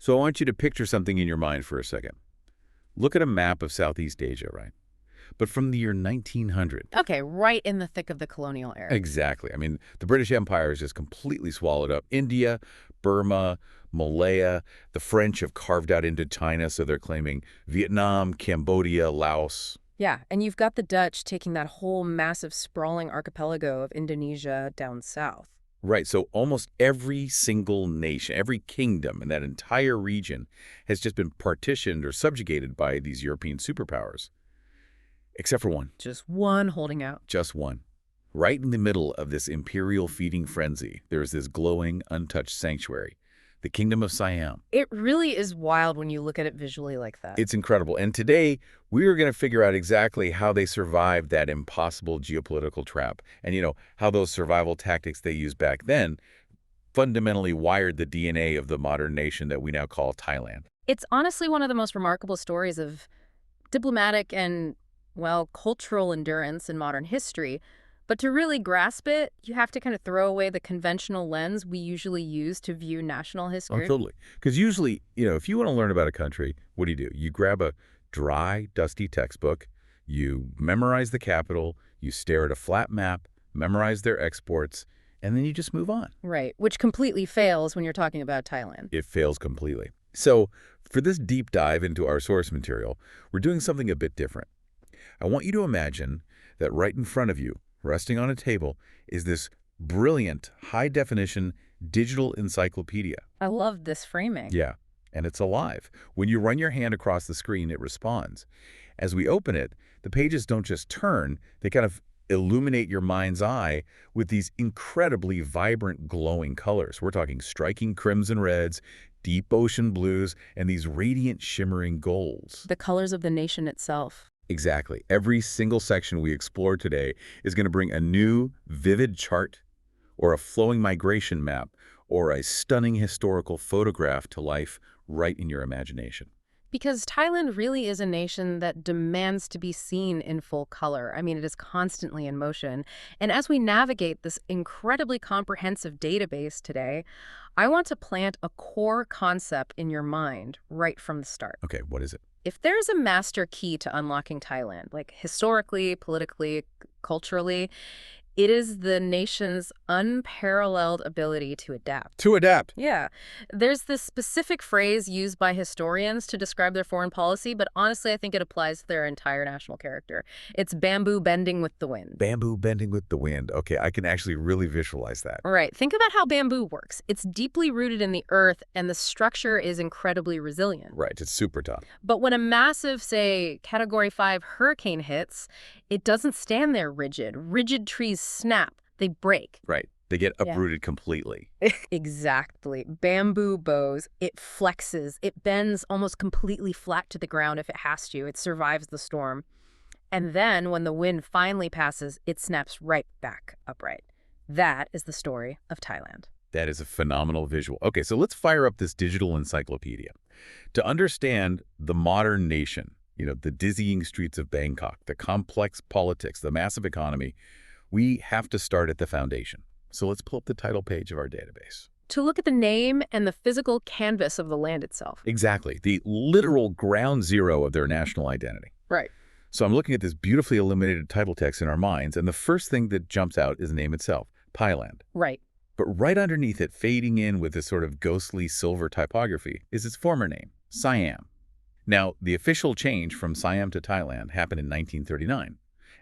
So I want you to picture something in your mind for a second. Look at a map of Southeast Asia, right? But from the year 1900. Okay, right in the thick of the colonial era. Exactly. I mean, the British Empire has just completely swallowed up India, Burma, Malaya. The French have carved out into China, so they're claiming Vietnam, Cambodia, Laos. Yeah, and you've got the Dutch taking that whole massive sprawling archipelago of Indonesia down south. Right, so almost every single nation, every kingdom in that entire region has just been partitioned or subjugated by these European superpowers. Except for one. Just one holding out. Just one. Right in the middle of this imperial feeding frenzy, there is this glowing, untouched sanctuary, the Kingdom of Siam. It really is wild when you look at it visually like that. It's incredible. And today, we are going to figure out exactly how they survived that impossible geopolitical trap. And, how those survival tactics they used back then fundamentally wired the DNA of the modern nation that we now call Thailand. It's honestly one of the most remarkable stories of diplomatic and, well, cultural endurance in modern history. But to really grasp it, you have to kind of throw away the conventional lens we usually use to view national history. Oh, totally. Because usually, if you want to learn about a country, what do? You grab a dry, dusty textbook, you memorize the capital, you stare at a flat map, memorize their exports, and then you just move on. Right, which completely fails when you're talking about Thailand. It fails completely. So for this deep dive into our source material, we're doing something a bit different. I want you to imagine that right in front of you, resting on a table, is this brilliant, high-definition digital encyclopedia. I love this framing. Yeah, and it's alive. When you run your hand across the screen, it responds. As we open it, the pages don't just turn, they kind of illuminate your mind's eye with these incredibly vibrant, glowing colors. We're talking striking crimson reds, deep ocean blues, and these radiant, shimmering golds. The colors of the nation itself. Exactly. Every single section we explore today is going to bring a new, vivid chart or a flowing migration map or a stunning historical photograph to life right in your imagination. Because Thailand really is a nation that demands to be seen in full color. I mean, it is constantly in motion. And as we navigate this incredibly comprehensive database today, I want to plant a core concept in your mind right from the start. Okay, what is it? If there's a master key to unlocking Thailand, like historically, politically, culturally, it is the nation's unparalleled ability to adapt. To adapt. Yeah. There's this specific phrase used by historians to describe their foreign policy, but honestly, I think it applies to their entire national character. It's bamboo bending with the wind. Bamboo bending with the wind. Okay, I can actually really visualize that. Right. Think about how bamboo works. It's deeply rooted in the earth, and the structure is incredibly resilient. Right, it's super tough. But when a massive, say, Category 5 hurricane hits, it doesn't stand there rigid. Rigid trees snap. They break. Right. They get uprooted completely. Exactly. Bamboo bows, it flexes. It bends almost completely flat to the ground if it has to. It survives the storm. And then when the wind finally passes, it snaps right back upright. That is the story of Thailand. That is a phenomenal visual. Okay, so let's fire up this digital encyclopedia. To understand the modern nation, the dizzying streets of Bangkok, the complex politics, the massive economy, we have to start at the foundation. So let's pull up the title page of our database. To look at the name and the physical canvas of the land itself. Exactly. The literal ground zero of their national identity. Right. So I'm looking at this beautifully illuminated title text in our minds, and the first thing that jumps out is the name itself, Thailand. Right. But right underneath it, fading in with this sort of ghostly silver typography, is its former name, Siam. Now, the official change from Siam to Thailand happened in 1939.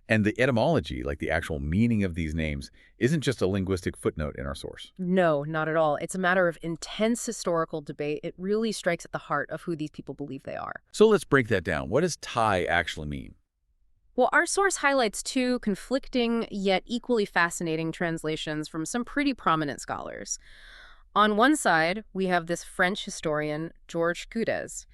And the etymology, like the actual meaning of these names, isn't just a linguistic footnote in our source. No, not at all. It's a matter of intense historical debate. It really strikes at the heart of who these people believe they are. So let's break that down. What does Thai actually mean? Well, our source highlights two conflicting yet equally fascinating translations from some pretty prominent scholars. On one side, we have this French historian, Georges Coudès.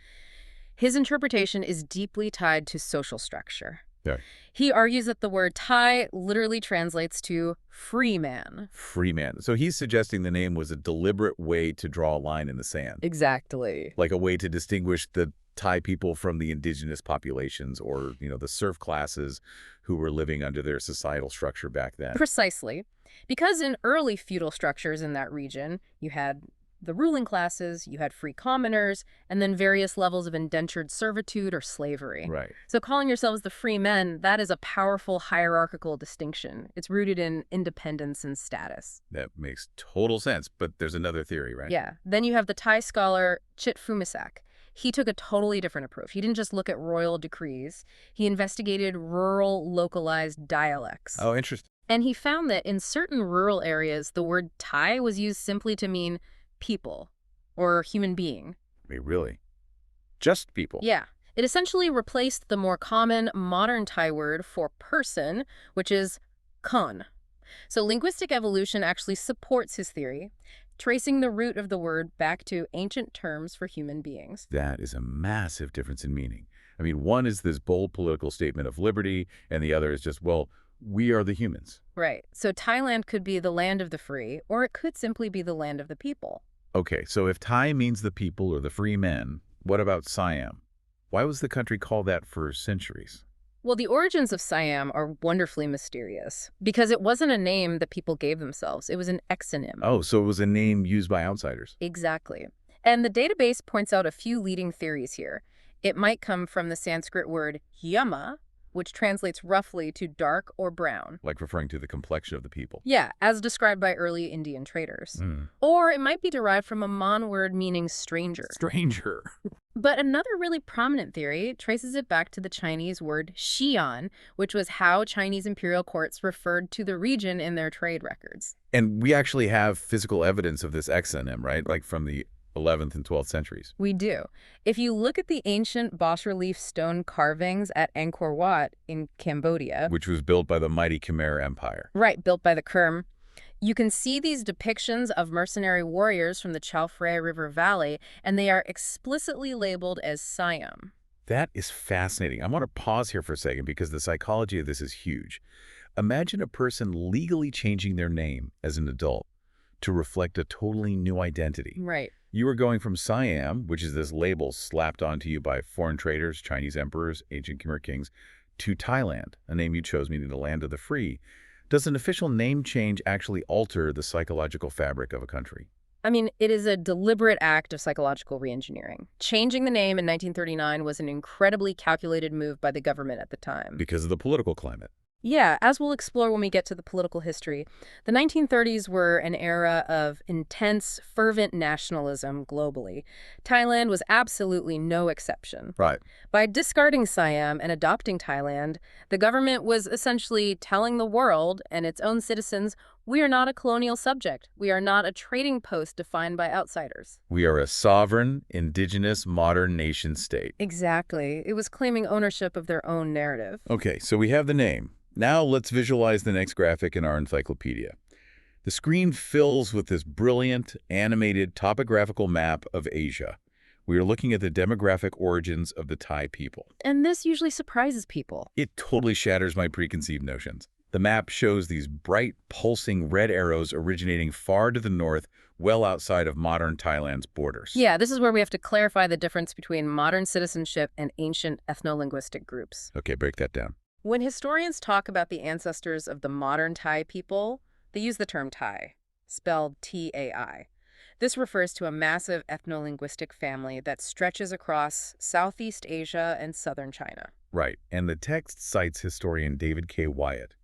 His interpretation is deeply tied to social structure. Yeah. He argues that the word Thai literally translates to free man. Free man. So he's suggesting the name was a deliberate way to draw a line in the sand. Exactly. Like a way to distinguish the Thai people from the indigenous populations or, the serf classes who were living under their societal structure back then. Precisely. Because in early feudal structures in that region, you had the ruling classes, you had free commoners, and then various levels of indentured servitude or slavery. Right. So calling yourselves the free men, that is a powerful hierarchical distinction. It's rooted in independence and status. That makes total sense, but there's another theory, right? Yeah. Then you have the Thai scholar Chit Fumisak. He took a totally different approach. He didn't just look at royal decrees. He investigated rural, localized dialects. Oh, interesting. And he found that in certain rural areas, the word Thai was used simply to mean people or human being. Wait, really? Just people? Yeah. It essentially replaced the more common modern Thai word for person, which is kon. So linguistic evolution actually supports his theory, tracing the root of the word back to ancient terms for human beings. That is a massive difference in meaning. I mean, one is this bold political statement of liberty, and the other is just, well, we are the humans. Right. So Thailand could be the land of the free, or it could simply be the land of the people. Okay, so if Thai means the people or the free men, what about Siam? Why was the country called that for centuries? Well, the origins of Siam are wonderfully mysterious because it wasn't a name that people gave themselves. It was an exonym. Oh, so it was a name used by outsiders. Exactly. And the database points out a few leading theories here. It might come from the Sanskrit word yama, which translates roughly to dark or brown. Like referring to the complexion of the people. Yeah, as described by early Indian traders. Mm. Or it might be derived from a Mon word meaning stranger. Stranger. But another really prominent theory traces it back to the Chinese word Xi'an, which was how Chinese imperial courts referred to the region in their trade records. And we actually have physical evidence of this exonym, right? Like from the 11th and 12th centuries. We do. If you look at the ancient bas-relief stone carvings at Angkor Wat in Cambodia, Which was built by the mighty Khmer Empire. right, built by the Khmer, you can see these depictions of mercenary warriors from the Chao Phraya River Valley, and they are explicitly labeled as Siam. That is fascinating. I want to pause here for a second because the psychology of this is huge. Imagine a person legally changing their name as an adult to reflect a totally new identity. Right. You are going from Siam, which is this label slapped onto you by foreign traders, Chinese emperors, ancient Khmer kings, to Thailand, a name you chose meaning the land of the free. Does an official name change actually alter the psychological fabric of a country? I mean, it is a deliberate act of psychological reengineering. Changing the name in 1939 was an incredibly calculated move by the government at the time. Because of the political climate. Yeah, as we'll explore when we get to the political history, the 1930s were an era of intense, fervent nationalism globally. Thailand was absolutely no exception. Right. By discarding Siam and adopting Thailand, the government was essentially telling the world and its own citizens, we are not a colonial subject. We are not a trading post defined by outsiders. We are a sovereign, indigenous, modern nation state. Exactly. It was claiming ownership of their own narrative. Okay, so we have the name. Now let's visualize the next graphic in our encyclopedia. The screen fills with this brilliant, animated topographical map of Asia. We are looking at the demographic origins of the Thai people. And this usually surprises people. It totally shatters my preconceived notions. The map shows these bright, pulsing red arrows originating far to the north, well outside of modern Thailand's borders. Yeah, this is where we have to clarify the difference between modern citizenship and ancient ethno-linguistic groups. Okay, break that down. When historians talk about the ancestors of the modern Thai people, they use the term Thai, spelled T-A-I. This refers to a massive ethno-linguistic family that stretches across Southeast Asia and southern China. Right, and the text cites historian David K. Wyatt,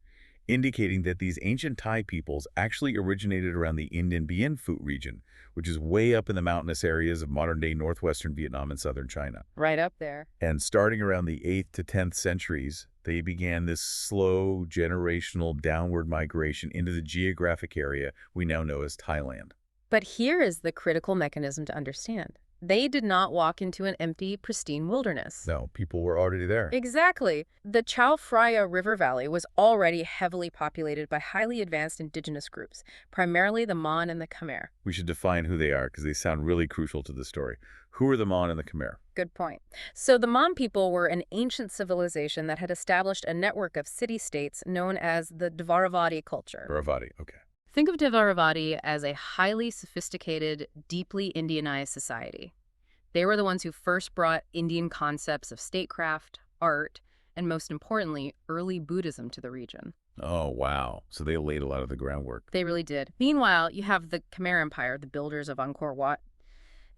indicating that these ancient Thai peoples actually originated around the Indian Bien Phu region, which is way up in the mountainous areas of modern-day northwestern Vietnam and southern China. Right up there. And starting around the 8th to 10th centuries, they began this slow, generational downward migration into the geographic area we now know as Thailand. But here is the critical mechanism to understand. They did not walk into an empty, pristine wilderness. No, people were already there. Exactly. The Chao Phraya River Valley was already heavily populated by highly advanced indigenous groups, primarily the Mon and the Khmer. We should define who they are because they sound really crucial to the story. Who are the Mon and the Khmer? Good point. So the Mon people were an ancient civilization that had established a network of city-states known as the Dvaravati culture. Dvaravati, okay. Think of Dvaravati as a highly sophisticated, deeply Indianized society. They were the ones who first brought Indian concepts of statecraft, art, and most importantly, early Buddhism to the region. Oh, wow. So they laid a lot of the groundwork. They really did. Meanwhile, you have the Khmer Empire, the builders of Angkor Wat.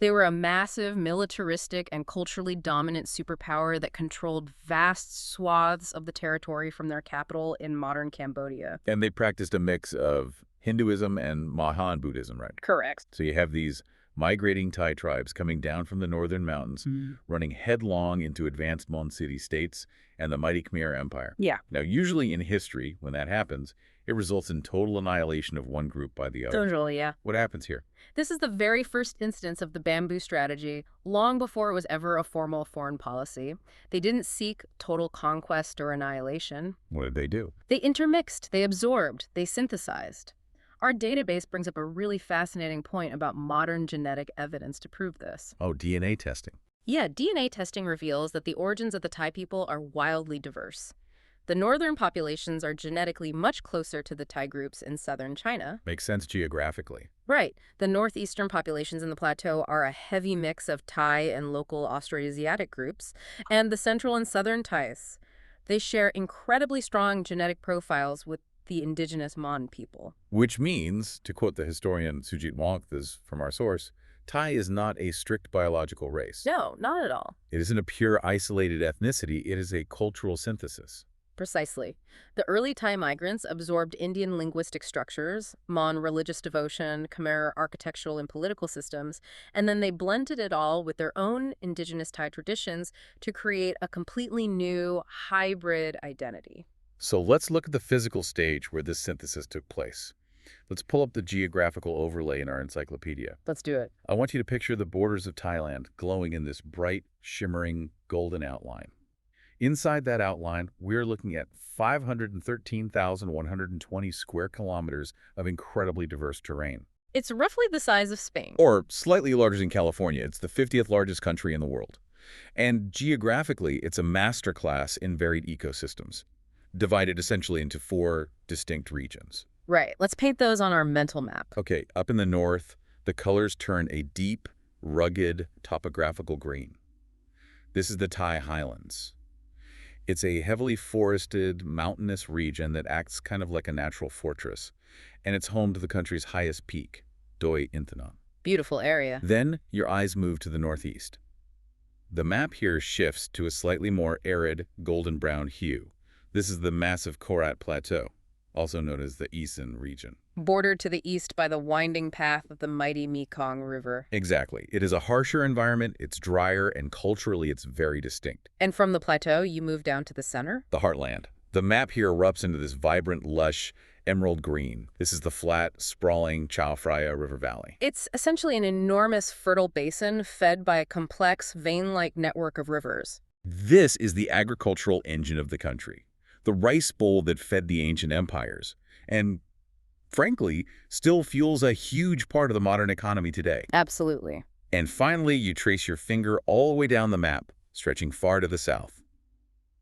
They were a massive, militaristic, and culturally dominant superpower that controlled vast swaths of the territory from their capital in modern Cambodia. And they practiced a mix of Hinduism and Mahan Buddhism, right? Correct. So you have these migrating Thai tribes coming down from the northern mountains, running headlong into advanced Mon city-states and the mighty Khmer Empire. Yeah. Now, usually in history, when that happens, it results in total annihilation of one group by the other. Totally, yeah. What happens here? This is the very first instance of the bamboo strategy, long before it was ever a formal foreign policy. They didn't seek total conquest or annihilation. What did they do? They intermixed, they absorbed, they synthesized. Our database brings up a really fascinating point about modern genetic evidence to prove this. Oh, DNA testing. Yeah, DNA testing reveals that the origins of the Thai people are wildly diverse. The northern populations are genetically much closer to the Thai groups in southern China. Makes sense geographically. Right. The northeastern populations in the plateau are a heavy mix of Thai and local Austroasiatic groups, and the central and southern Thais. They share incredibly strong genetic profiles with the indigenous Mon people. Which means, to quote the historian Sujit Wong from our source, Thai is not a strict biological race. No, not at all. It isn't a pure isolated ethnicity. It is a cultural synthesis. Precisely. The early Thai migrants absorbed Indian linguistic structures, Mon religious devotion, Khmer architectural and political systems, and then they blended it all with their own indigenous Thai traditions to create a completely new hybrid identity. So let's look at the physical stage where this synthesis took place. Let's pull up the geographical overlay in our encyclopedia. Let's do it. I want you to picture the borders of Thailand glowing in this bright, shimmering, golden outline. Inside that outline, we're looking at 513,120 square kilometers of incredibly diverse terrain. It's roughly the size of Spain. Or slightly larger than California. It's the 50th largest country in the world. And geographically, it's a masterclass in varied ecosystems, divided essentially into 4 distinct regions. Right. Let's paint those on our mental map. Okay, up in the north, the colors turn a deep, rugged, topographical green. This is the Thai Highlands. It's a heavily forested, mountainous region that acts kind of like a natural fortress, and it's home to the country's highest peak, Doi Inthanon. Beautiful area. Then your eyes move to the northeast. The map here shifts to a slightly more arid, golden-brown hue. This is the massive Khorat Plateau, also known as the Isan region. Bordered to the east by the winding path of the mighty Mekong River. Exactly. It is a harsher environment, it's drier, and culturally it's very distinct. And from the plateau, you move down to the center? The heartland. The map here erupts into this vibrant, lush, emerald green. This is the flat, sprawling Chao Phraya River Valley. It's essentially an enormous fertile basin fed by a complex, vein-like network of rivers. This is the agricultural engine of the country. The rice bowl that fed the ancient empires. And frankly, still fuels a huge part of the modern economy today. Absolutely. And finally, you trace your finger all the way down the map, stretching far to the south.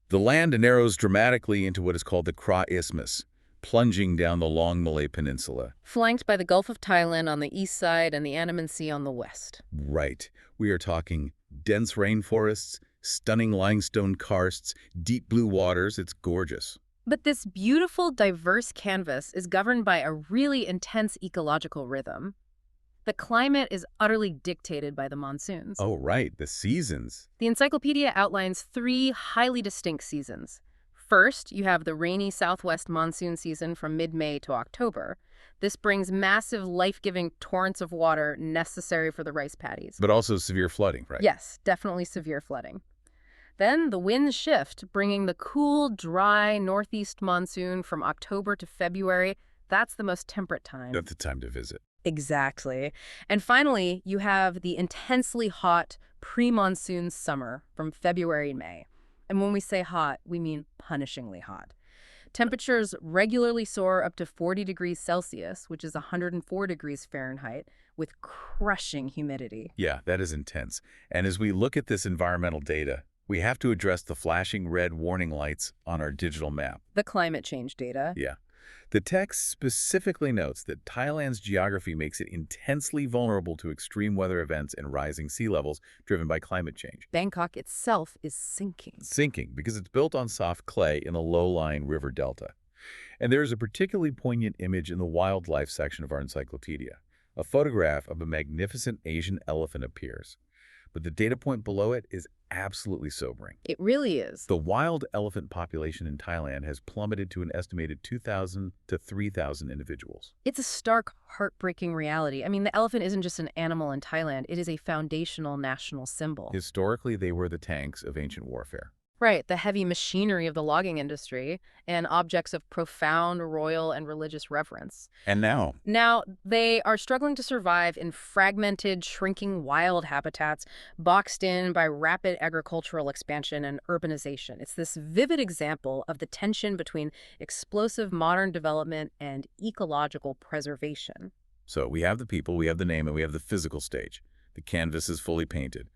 The land narrows dramatically into what is called the Kra Isthmus, plunging down the long Malay Peninsula. Flanked by the Gulf of Thailand on the east side and the Andaman Sea on the west. Right. We are talking dense rainforests, stunning limestone karsts, deep blue waters. It's gorgeous. But this beautiful, diverse canvas is governed by a really intense ecological rhythm. The climate is utterly dictated by the monsoons. Oh, right, the seasons. The encyclopedia outlines 3 highly distinct seasons. First, you have the rainy southwest monsoon season from mid-May to October. This brings massive, life-giving torrents of water necessary for the rice paddies. But also severe flooding, right? Yes, definitely severe flooding. Then the winds shift, bringing the cool, dry northeast monsoon from October to February. That's the most temperate time. Not the time to visit. Exactly. And finally, you have the intensely hot pre-monsoon summer from February and May. And when we say hot, we mean punishingly hot. Temperatures regularly soar up to 40 degrees Celsius, which is 104 degrees Fahrenheit, with crushing humidity. Yeah, that is intense. And as we look at this environmental data, we have to address the flashing red warning lights on our digital map. The climate change data. Yeah. The text specifically notes that Thailand's geography makes it intensely vulnerable to extreme weather events and rising sea levels driven by climate change. Bangkok itself is sinking. Sinking because it's built on soft clay in a low-lying river delta. And there is a particularly poignant image in the wildlife section of our encyclopedia. A photograph of a magnificent Asian elephant appears, but the data point below it is absolutely sobering. It really is. The wild elephant population in Thailand has plummeted to an estimated 2,000 to 3,000 individuals. It's a stark, heartbreaking reality. I mean, the elephant isn't just an animal in Thailand. It is a foundational national symbol. Historically, they were the tanks of ancient warfare. Right, the heavy machinery of the logging industry and objects of profound royal and religious reverence. And now, Now, they are struggling to survive in fragmented, shrinking wild habitats, boxed in by rapid agricultural expansion and urbanization. It's this vivid example of the tension between explosive modern development and ecological preservation. so we have the people, we have the name, and we have the physical stage. The canvas is fully painted.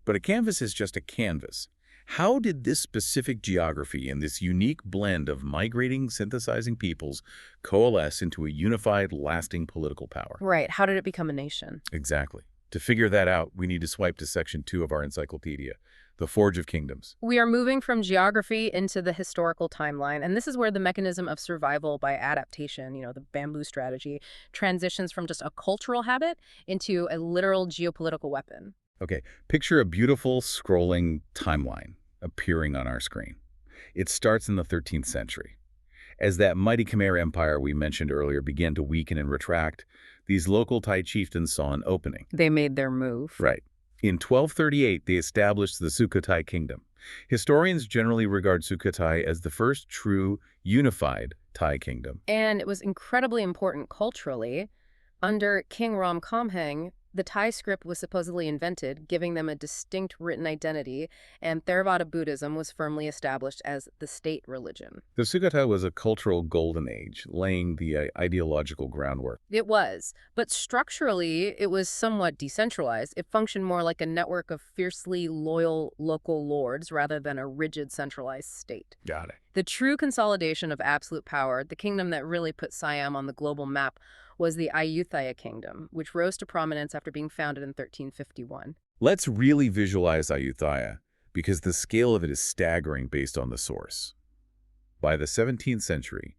But a canvas is just a canvas. How did this specific geography and this unique blend of migrating, synthesizing peoples coalesce into a unified, lasting political power? Right, how did it become a nation? Exactly. To figure that out, we need to swipe to section 2 of our encyclopedia, The Forge of Kingdoms. We are moving from geography into the historical timeline, and this is where the mechanism of survival by adaptation, the bamboo strategy, transitions from just a cultural habit into a literal geopolitical weapon. Okay, picture a beautiful, scrolling timeline appearing on our screen. It starts in the 13th century. As that mighty Khmer Empire we mentioned earlier began to weaken and retract, these local Thai chieftains saw an opening. They made their move. Right. In 1238, they established the Sukhothai Kingdom. Historians generally regard Sukhothai as the first true, unified Thai kingdom. And it was incredibly important culturally. Under King Ram Khamhaeng, the Thai script was supposedly invented, giving them a distinct written identity, and Theravada Buddhism was firmly established as the state religion. The Sukhothai was a cultural golden age, laying the ideological groundwork. It was, but structurally, it was somewhat decentralized. It functioned more like a network of fiercely loyal local lords rather than a rigid centralized state. Got it. The true consolidation of absolute power, the kingdom that really put Siam on the global map, was the Ayutthaya Kingdom, which rose to prominence after being founded in 1351. Let's really visualize Ayutthaya, because the scale of it is staggering based on the source. By the 17th century,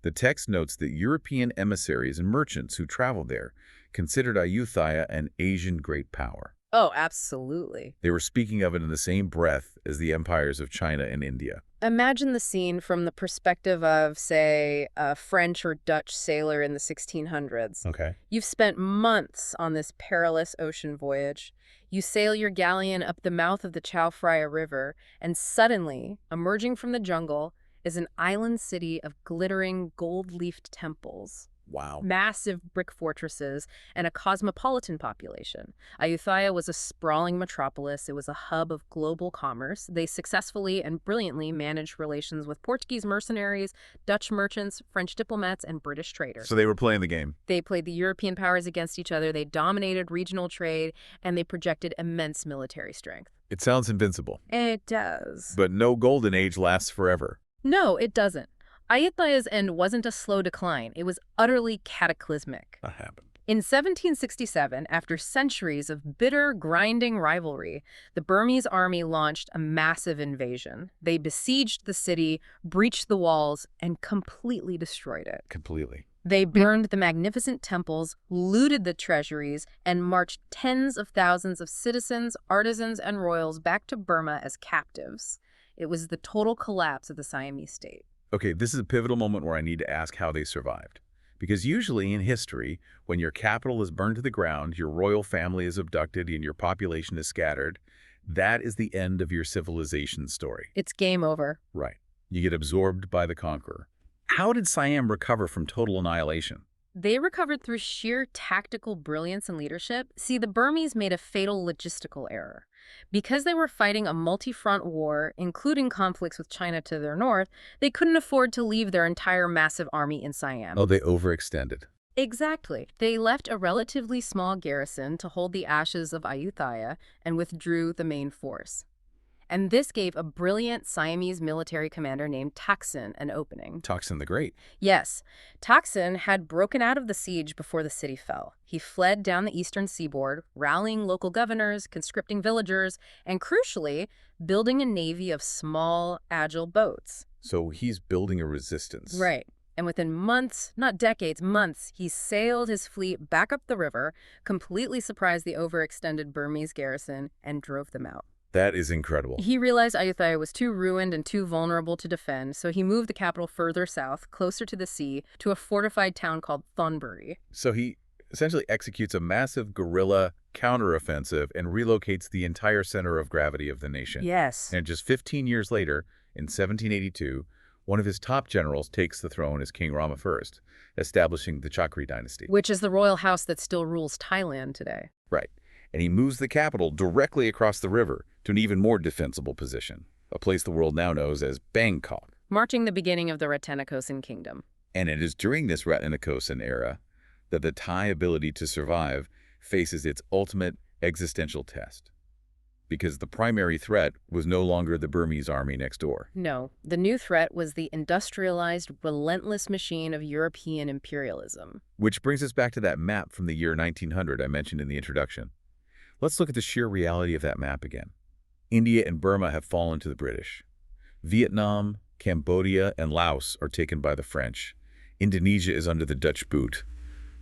the text notes that European emissaries and merchants who traveled there considered Ayutthaya an Asian great power. Oh, absolutely. They were speaking of it in the same breath as the empires of China and India. Imagine the scene from the perspective of, say, a French or Dutch sailor in the 1600s. Okay. You've spent months on this perilous ocean voyage. You sail your galleon up the mouth of the Chao Phraya River, and suddenly, emerging from the jungle, is an island city of glittering gold-leafed temples. Wow. Massive brick fortresses, and a cosmopolitan population. Ayutthaya was a sprawling metropolis. It was a hub of global commerce. They successfully and brilliantly managed relations with Portuguese mercenaries, Dutch merchants, French diplomats, and British traders. So they were playing the game. They played the European powers against each other. They dominated regional trade, and they projected immense military strength. It sounds invincible. It does. But no golden age lasts forever. No, it doesn't. Ayutthaya's end wasn't a slow decline. It was utterly cataclysmic. That happened. In 1767, after centuries of bitter, grinding rivalry, the Burmese army launched a massive invasion. They besieged the city, breached the walls, and completely destroyed it. Completely. They burned the magnificent temples, looted the treasuries, and marched tens of thousands of citizens, artisans, and royals back to Burma as captives. It was the total collapse of the Siamese state. Okay, this is a pivotal moment where I need to ask how they survived. Because usually in history, when your capital is burned to the ground, your royal family is abducted, and your population is scattered, that is the end of your civilization story. It's game over. Right. You get absorbed by the conqueror. How did Siam recover from total annihilation? They recovered through sheer tactical brilliance and leadership. See, the Burmese made a fatal logistical error. Because they were fighting a multi-front war, including conflicts with China to their north, they couldn't afford to leave their entire massive army in Siam. Oh, they overextended. Exactly. They left a relatively small garrison to hold the ashes of Ayutthaya and withdrew the main force. And this gave a brilliant Siamese military commander named Thaksin an opening. Thaksin the Great. Yes, Thaksin had broken out of the siege before the city fell. He fled down the eastern seaboard, rallying local governors, conscripting villagers, and crucially, building a navy of small, agile boats. So he's building a resistance. Right. And within months, not decades, months, he sailed his fleet back up the river, completely surprised the overextended Burmese garrison, and drove them out. That is incredible. He realized Ayutthaya was too ruined and too vulnerable to defend, so he moved the capital further south, closer to the sea, to a fortified town called Thonburi. So he essentially executes a massive guerrilla counteroffensive and relocates the entire center of gravity of the nation. Yes. And just 15 years later, in 1782, one of his top generals takes the throne as King Rama I, establishing the Chakri dynasty. Which is the royal house that still rules Thailand today. Right. And he moves the capital directly across the river to an even more defensible position, a place the world now knows as Bangkok. Marking the beginning of the Rattanakosin kingdom. And it is during this Rattanakosin era that the Thai ability to survive faces its ultimate existential test. Because the primary threat was no longer the Burmese army next door. No, the new threat was the industrialized, relentless machine of European imperialism. Which brings us back to that map from the year 1900 I mentioned in the introduction. Let's look at the sheer reality of that map again. India and Burma have fallen to the British. Vietnam, Cambodia, and Laos are taken by the French. Indonesia is under the Dutch boot.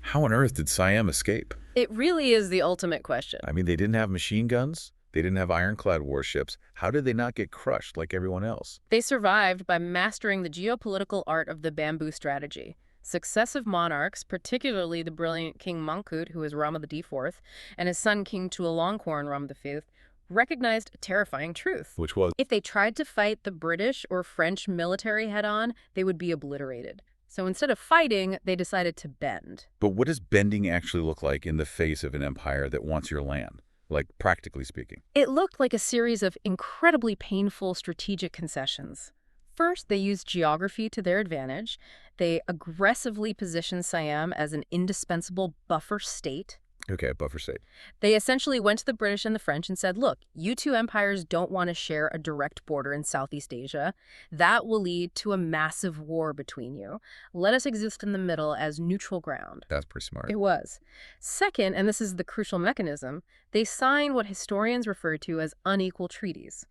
How on earth did Siam escape? It really is the ultimate question. I mean, they didn't have machine guns. They didn't have ironclad warships. How did they not get crushed like everyone else? They survived by mastering the geopolitical art of the bamboo strategy. Successive monarchs, particularly the brilliant King Mongkut, who was Rama IV, and his son King Chulalongkorn, Rama V, recognized a terrifying truth. Which was? If they tried to fight the British or French military head-on, they would be obliterated. So instead of fighting, they decided to bend. But what does bending actually look like in the face of an empire that wants your land? Like, practically speaking. It looked like a series of incredibly painful strategic concessions. First, they used geography to their advantage. They aggressively positioned Siam as an indispensable buffer state. Okay, buffer state. They essentially went to the British and the French and said, look, you two empires don't want to share a direct border in Southeast Asia. That will lead to a massive war between you. Let us exist in the middle as neutral ground. That's pretty smart. It was. Second, and this is the crucial mechanism, they signed what historians refer to as unequal treaties.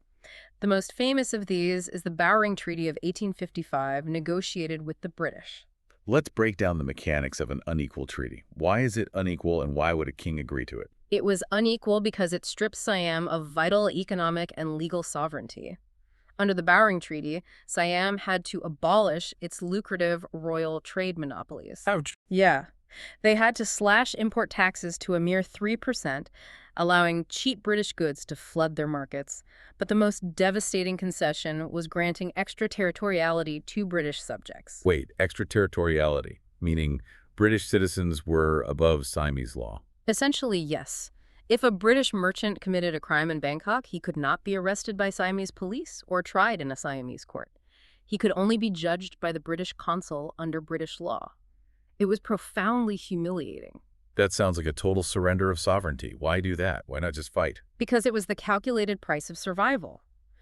The most famous of these is the Bowring Treaty of 1855, negotiated with the British. Let's break down the mechanics of an unequal treaty. Why is it unequal, and why would a king agree to it? It was unequal because it stripped Siam of vital economic and legal sovereignty. Under the Bowring Treaty, Siam had to abolish its lucrative royal trade monopolies. Ouch. Yeah. They had to slash import taxes to a mere 3%, allowing cheap British goods to flood their markets. But the most devastating concession was granting extraterritoriality to British subjects. Wait, extraterritoriality, meaning British citizens were above Siamese law. Essentially, yes. If a British merchant committed a crime in Bangkok, he could not be arrested by Siamese police or tried in a Siamese court. He could only be judged by the British consul under British law. It was profoundly humiliating. That sounds like a total surrender of sovereignty. Why do that? Why not just fight? Because it was the calculated price of survival.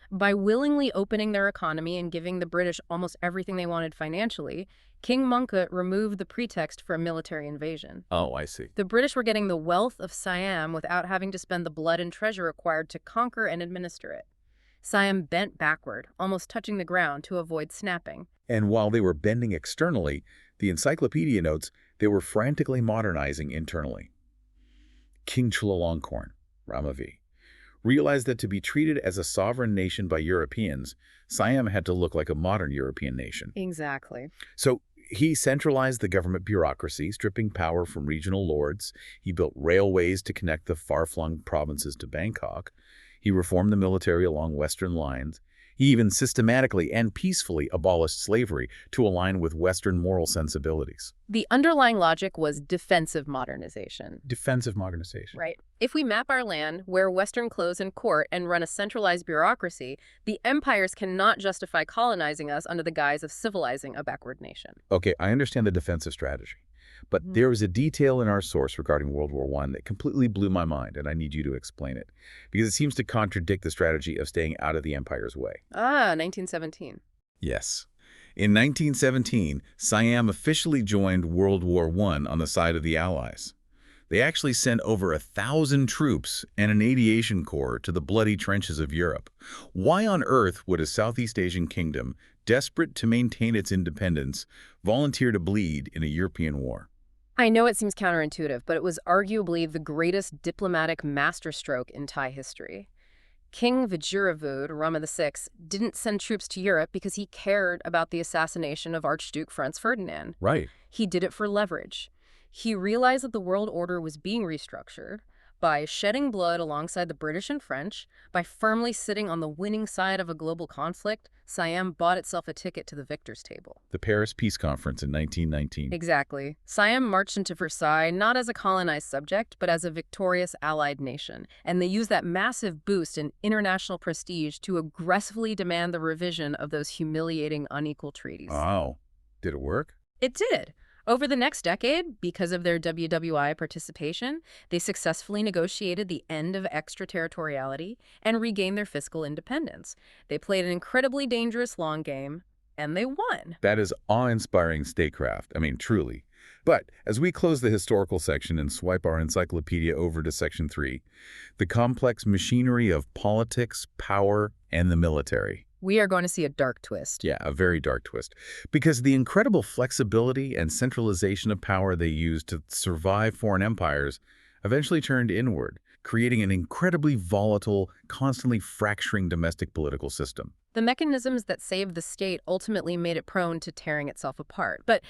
By willingly opening their economy and giving the British almost everything they wanted financially, King Mongkut removed the pretext for a military invasion. Oh, I see. The British were getting the wealth of Siam without having to spend the blood and treasure required to conquer and administer it. Siam bent backward, almost touching the ground to avoid snapping. And while they were bending externally, the encyclopedia notes they were frantically modernizing internally. King Chulalongkorn, Rama V, realized that to be treated as a sovereign nation by Europeans, Siam had to look like a modern European nation. Exactly. So he centralized the government bureaucracy, stripping power from regional lords. He built railways to connect the far-flung provinces to Bangkok. He reformed the military along Western lines. He even systematically and peacefully abolished slavery to align with Western moral sensibilities. The underlying logic was defensive modernization. Defensive modernization. Right. If we map our land, wear Western clothes and court, and run a centralized bureaucracy, the empires cannot justify colonizing us under the guise of civilizing a backward nation. Okay, I understand the defensive strategy. But there was a detail in our source regarding World War I that completely blew my mind, and I need you to explain it, because it seems to contradict the strategy of staying out of the empire's way. 1917. Yes. In 1917, Siam officially joined World War I on the side of the Allies. They actually sent over 1,000 troops and an aviation corps to the bloody trenches of Europe. Why on earth would a Southeast Asian kingdom desperate to maintain its independence, volunteer to bleed in a European war. I know it seems counterintuitive, but it was arguably the greatest diplomatic masterstroke in Thai history. King Vajirabhut, Rama VI, didn't send troops to Europe because he cared about the assassination of Archduke Franz Ferdinand. Right. He did it for leverage. He realized that the world order was being restructured by shedding blood alongside the British and French, by firmly sitting on the winning side of a global conflict. Siam bought itself a ticket to the victor's table. The Paris Peace Conference in 1919. Exactly. Siam marched into Versailles not as a colonized subject, but as a victorious allied nation. And they used that massive boost in international prestige to aggressively demand the revision of those humiliating unequal treaties. Wow. Did it work? It did. Over the next decade, because of their WWI participation, they successfully negotiated the end of extraterritoriality and regained their fiscal independence. They played an incredibly dangerous long game, and they won. That is awe-inspiring statecraft. I mean, truly. But as we close the historical section and swipe our encyclopedia over to Section 3, the complex machinery of politics, power, and the military. We are going to see a dark twist. Yeah, a very dark twist. Because the incredible flexibility and centralization of power they used to survive foreign empires eventually turned inward, creating an incredibly volatile, constantly fracturing domestic political system. The mechanisms that saved the state ultimately made it prone to tearing itself apart. But,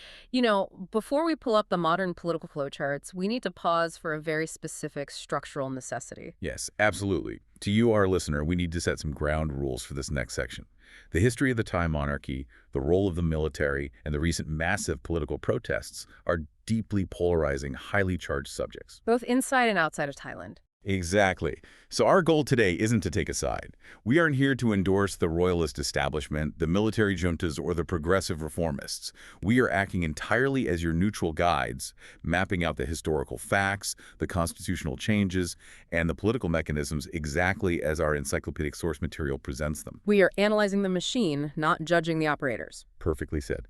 before we pull up the modern political flowcharts, we need to pause for a very specific structural necessity. Yes, absolutely. To you, our listener, we need to set some ground rules for this next section. The history of the Thai monarchy, the role of the military, and the recent massive political protests are deeply polarizing, highly charged subjects. Both inside and outside of Thailand. Exactly. So our goal today isn't to take a side. We aren't here to endorse the royalist establishment, the military juntas, or the progressive reformists. We are acting entirely as your neutral guides, mapping out the historical facts, the constitutional changes, and the political mechanisms exactly as our encyclopedic source material presents them. We are analyzing the machine, not judging the operators. Perfectly said.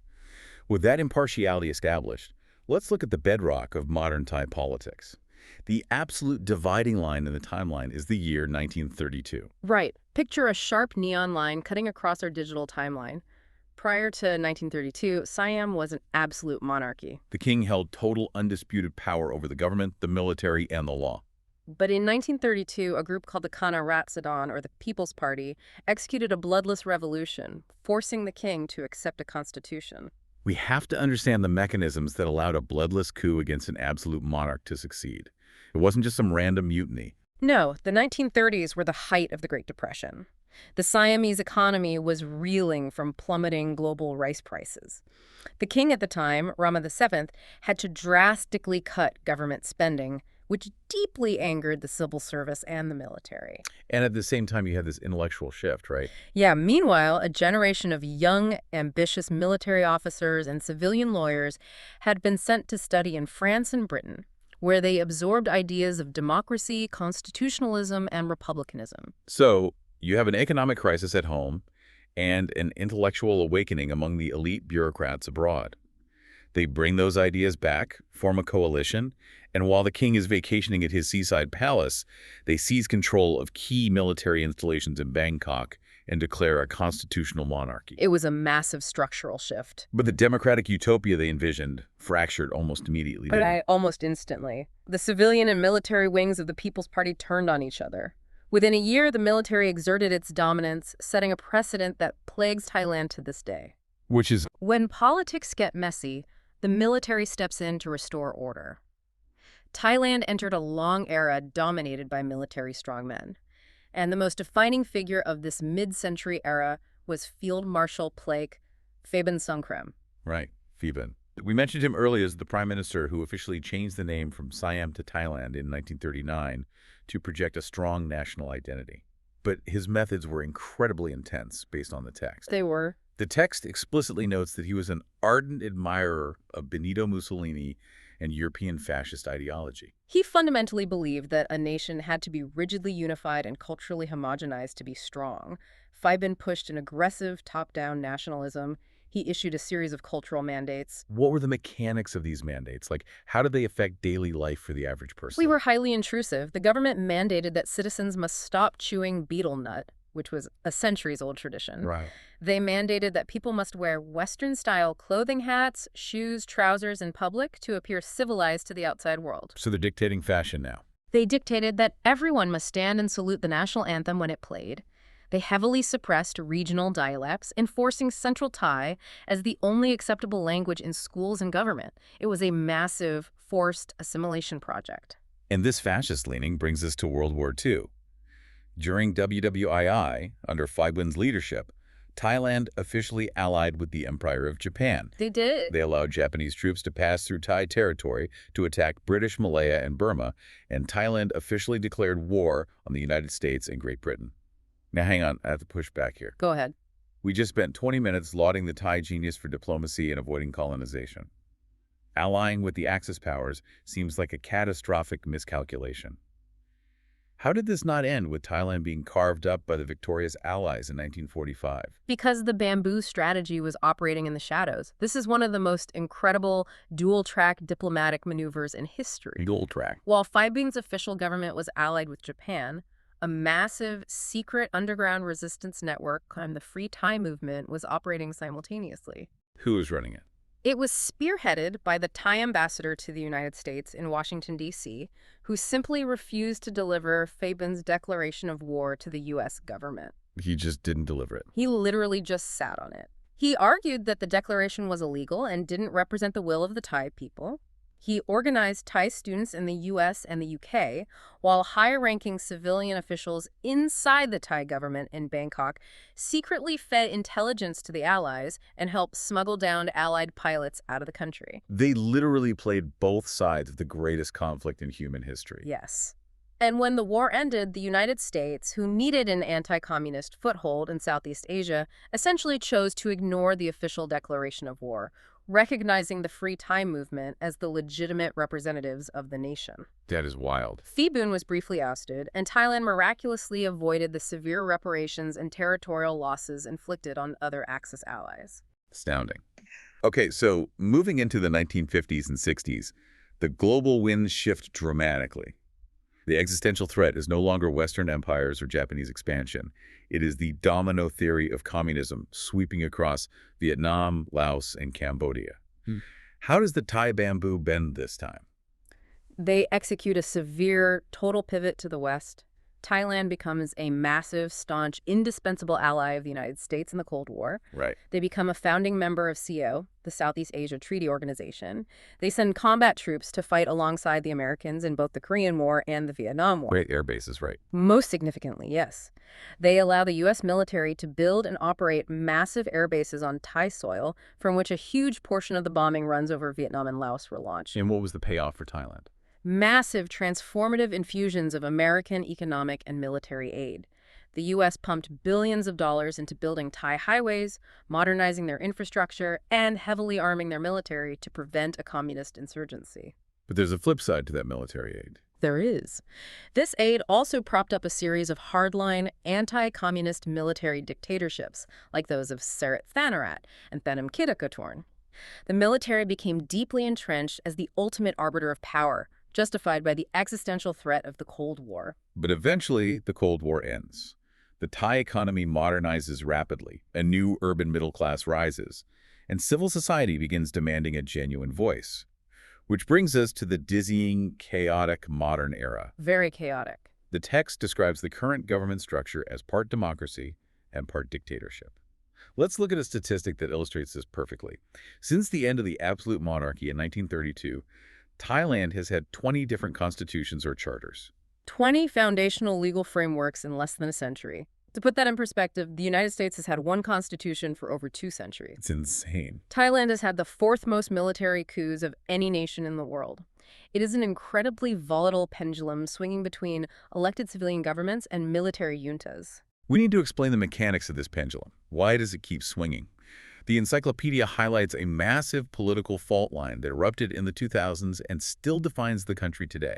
With that impartiality established, let's look at the bedrock of modern Thai politics. The absolute dividing line in the timeline is the year 1932. Right. Picture a sharp neon line cutting across our digital timeline. Prior to 1932, Siam was an absolute monarchy. The king held total undisputed power over the government, the military, and the law. But in 1932, a group called the Colonized, or the People's Party, executed a bloodless revolution, forcing the king to accept a constitution. We have to understand the mechanisms that allowed a bloodless coup against an absolute monarch to succeed. It wasn't just some random mutiny. No, the 1930s were the height of the Great Depression. The Siamese economy was reeling from plummeting global rice prices. The king at the time, Rama VII, had to drastically cut government spending, which deeply angered the civil service and the military. And at the same time, you had this intellectual shift, right? Yeah, meanwhile, a generation of young, ambitious military officers and civilian lawyers had been sent to study in France and Britain, where they absorbed ideas of democracy, constitutionalism, and republicanism. So you have an economic crisis at home and an intellectual awakening among the elite bureaucrats abroad. They bring those ideas back, form a coalition, and while the king is vacationing at his seaside palace, they seize control of key military installations in Bangkok and declare a constitutional monarchy. It was a massive structural shift. But the democratic utopia they envisioned fractured almost immediately. Almost instantly. The civilian and military wings of the People's Party turned on each other. Within a year, the military exerted its dominance, setting a precedent that plagues Thailand to this day. Which is... When politics get messy, the military steps in to restore order. Thailand entered a long era dominated by military strongmen. And the most defining figure of this mid-century era was Field Marshal Plaek Phaban Songkhram. Right, Phaban. We mentioned him earlier as the prime minister who officially changed the name from Siam to Thailand in 1939 to project a strong national identity. But his methods were incredibly intense based on the text. They were. The text explicitly notes that he was an ardent admirer of Benito Mussolini and European fascist ideology. He fundamentally believed that a nation had to be rigidly unified and culturally homogenized to be strong. Phaban pushed an aggressive top-down nationalism. He issued a series of cultural mandates. What were the mechanics of these mandates? Like, how did they affect daily life for the average person? We were highly intrusive. The government mandated that citizens must stop chewing betel nut, which was a centuries-old tradition. Right. They mandated that people must wear Western-style clothing, hats, shoes, trousers in public to appear civilized to the outside world. So they're dictating fashion now. They dictated that everyone must stand and salute the national anthem when it played. They heavily suppressed regional dialects, enforcing Central Thai as the only acceptable language in schools and government. It was a massive, forced assimilation project. And this fascist leaning brings us to World War II. During WWII, under Phai-Buen's leadership, Thailand officially allied with the Empire of Japan. They did. They allowed Japanese troops to pass through Thai territory to attack British Malaya and Burma, and Thailand officially declared war on the United States and Great Britain. Now hang on, I have to push back here. Go ahead. We just spent 20 minutes lauding the Thai genius for diplomacy and avoiding colonization. Allying with the Axis powers seems like a catastrophic miscalculation. How did this not end with Thailand being carved up by the victorious Allies in 1945? Because the bamboo strategy was operating in the shadows. This is one of the most incredible dual-track diplomatic maneuvers in history. Dual track. While Phai-Buen's official government was allied with Japan, a massive, secret underground resistance network called the Free Thai Movement was operating simultaneously. Who was running it? It was spearheaded by the Thai ambassador to the United States in Washington, D.C., who simply refused to deliver Phai-Buen's declaration of war to the U.S. government. He just didn't deliver it. He literally just sat on it. He argued that the declaration was illegal and didn't represent the will of the Thai people. He organized Thai students in the U.S. and the U.K., while high-ranking civilian officials inside the Thai government in Bangkok secretly fed intelligence to the Allies and helped smuggle down Allied pilots out of the country. They literally played both sides of the greatest conflict in human history. Yes. And when the war ended, the United States, who needed an anti-communist foothold in Southeast Asia, essentially chose to ignore the official declaration of war, recognizing the Free Thai movement as the legitimate representatives of the nation. That is wild. Phai-Buen was briefly ousted, and Thailand miraculously avoided the severe reparations and territorial losses inflicted on other Axis allies. Astounding. Okay, so moving into the 1950s and 60s, the global winds shift dramatically. The existential threat is no longer Western empires or Japanese expansion. It is the domino theory of communism sweeping across Vietnam, Laos, and Cambodia. How does the Thai bamboo bend this time? They execute a severe total pivot to the West. Thailand becomes a massive, staunch, indispensable ally of the United States in the Cold War. Right. They become a founding member of CO, the Southeast Asia Treaty Organization. They send combat troops to fight alongside the Americans in both the Korean War and the Vietnam War. Great air bases, right. Most significantly, yes. They allow the U.S. military to build and operate massive air bases on Thai soil, from which a huge portion of the bombing runs over Vietnam and Laos were launched. And what was the payoff for Thailand? Massive transformative infusions of American economic and military aid. The U.S. pumped billions of dollars into building Thai highways, modernizing their infrastructure, and heavily arming their military to prevent a communist insurgency. But there's a flip side to that military aid. There is. This aid also propped up a series of hardline, anti-communist military dictatorships, like those of Seret Thanarat and Thenom Kitakatorn. The military became deeply entrenched as the ultimate arbiter of power, justified by the existential threat of the Cold War. But eventually, the Cold War ends. The Thai economy modernizes rapidly, a new urban middle class rises, and civil society begins demanding a genuine voice. Which brings us to the dizzying, chaotic modern era. Very chaotic. The text describes the current government structure as part democracy and part dictatorship. Let's look at a statistic that illustrates this perfectly. Since the end of the absolute monarchy in 1932, Thailand has had 20 different constitutions or charters. 20 foundational legal frameworks in less than a century. To put that in perspective, the United States has had one constitution for over 2 centuries. It's insane. Thailand has had the 4th most military coups of any nation in the world. It is an incredibly volatile pendulum swinging between elected civilian governments and military juntas. We need to explain the mechanics of this pendulum. Why does it keep swinging? The encyclopedia highlights a massive political fault line that erupted in the 2000s and still defines the country today.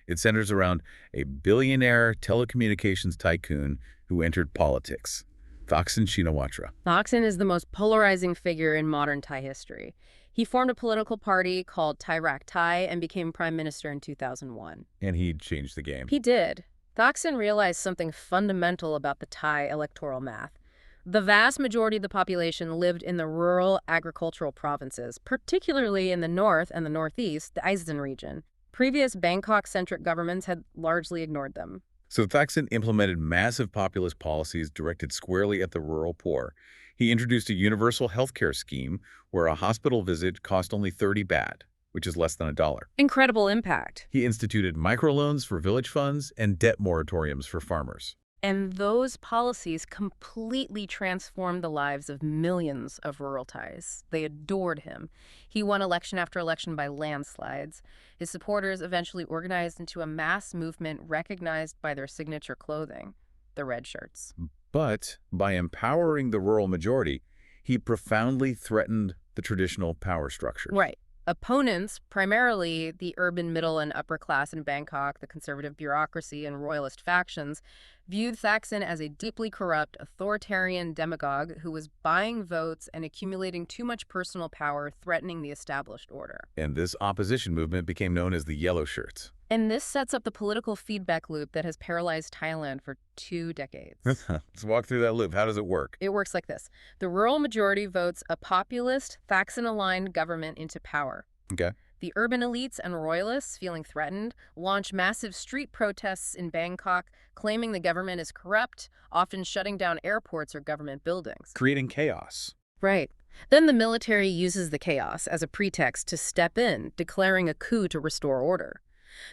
It centers around a billionaire telecommunications tycoon who entered politics, Thaksin Shinawatra. Thaksin is the most polarizing figure in modern Thai history. He formed a political party called Thai Rak Thai and became prime minister in 2001. And he changed the game. He did. Thaksin realized something fundamental about the Thai electoral math. The vast majority of the population lived in the rural agricultural provinces, particularly in the north and the northeast, the Aizen region. Previous Bangkok-centric governments had largely ignored them. So Thaksin implemented massive populist policies directed squarely at the rural poor. He introduced a universal healthcare scheme where a hospital visit cost only 30 baht, which is less than $1. Incredible impact. He instituted microloans for village funds and debt moratoriums for farmers. And those policies completely transformed the lives of millions of rural Thais. They adored him. He won election after election by landslides. His supporters eventually organized into a mass movement recognized by their signature clothing, the red shirts. But by empowering the rural majority, he profoundly threatened the traditional power structures. Right. Opponents, primarily the urban middle and upper class in Bangkok, the conservative bureaucracy and royalist factions, viewed Thaksin as a deeply corrupt, authoritarian demagogue who was buying votes and accumulating too much personal power, threatening the established order. And this opposition movement became known as the Yellow Shirts. And this sets up the political feedback loop that has paralyzed Thailand for 2 decades. Let's walk through that loop. How does it work? It works like this. The rural majority votes a populist, Thaksin-aligned government into power. Okay. The urban elites and royalists, feeling threatened, launch massive street protests in Bangkok, claiming the government is corrupt, often shutting down airports or government buildings. Creating chaos. Right. Then the military uses the chaos as a pretext to step in, declaring a coup to restore order.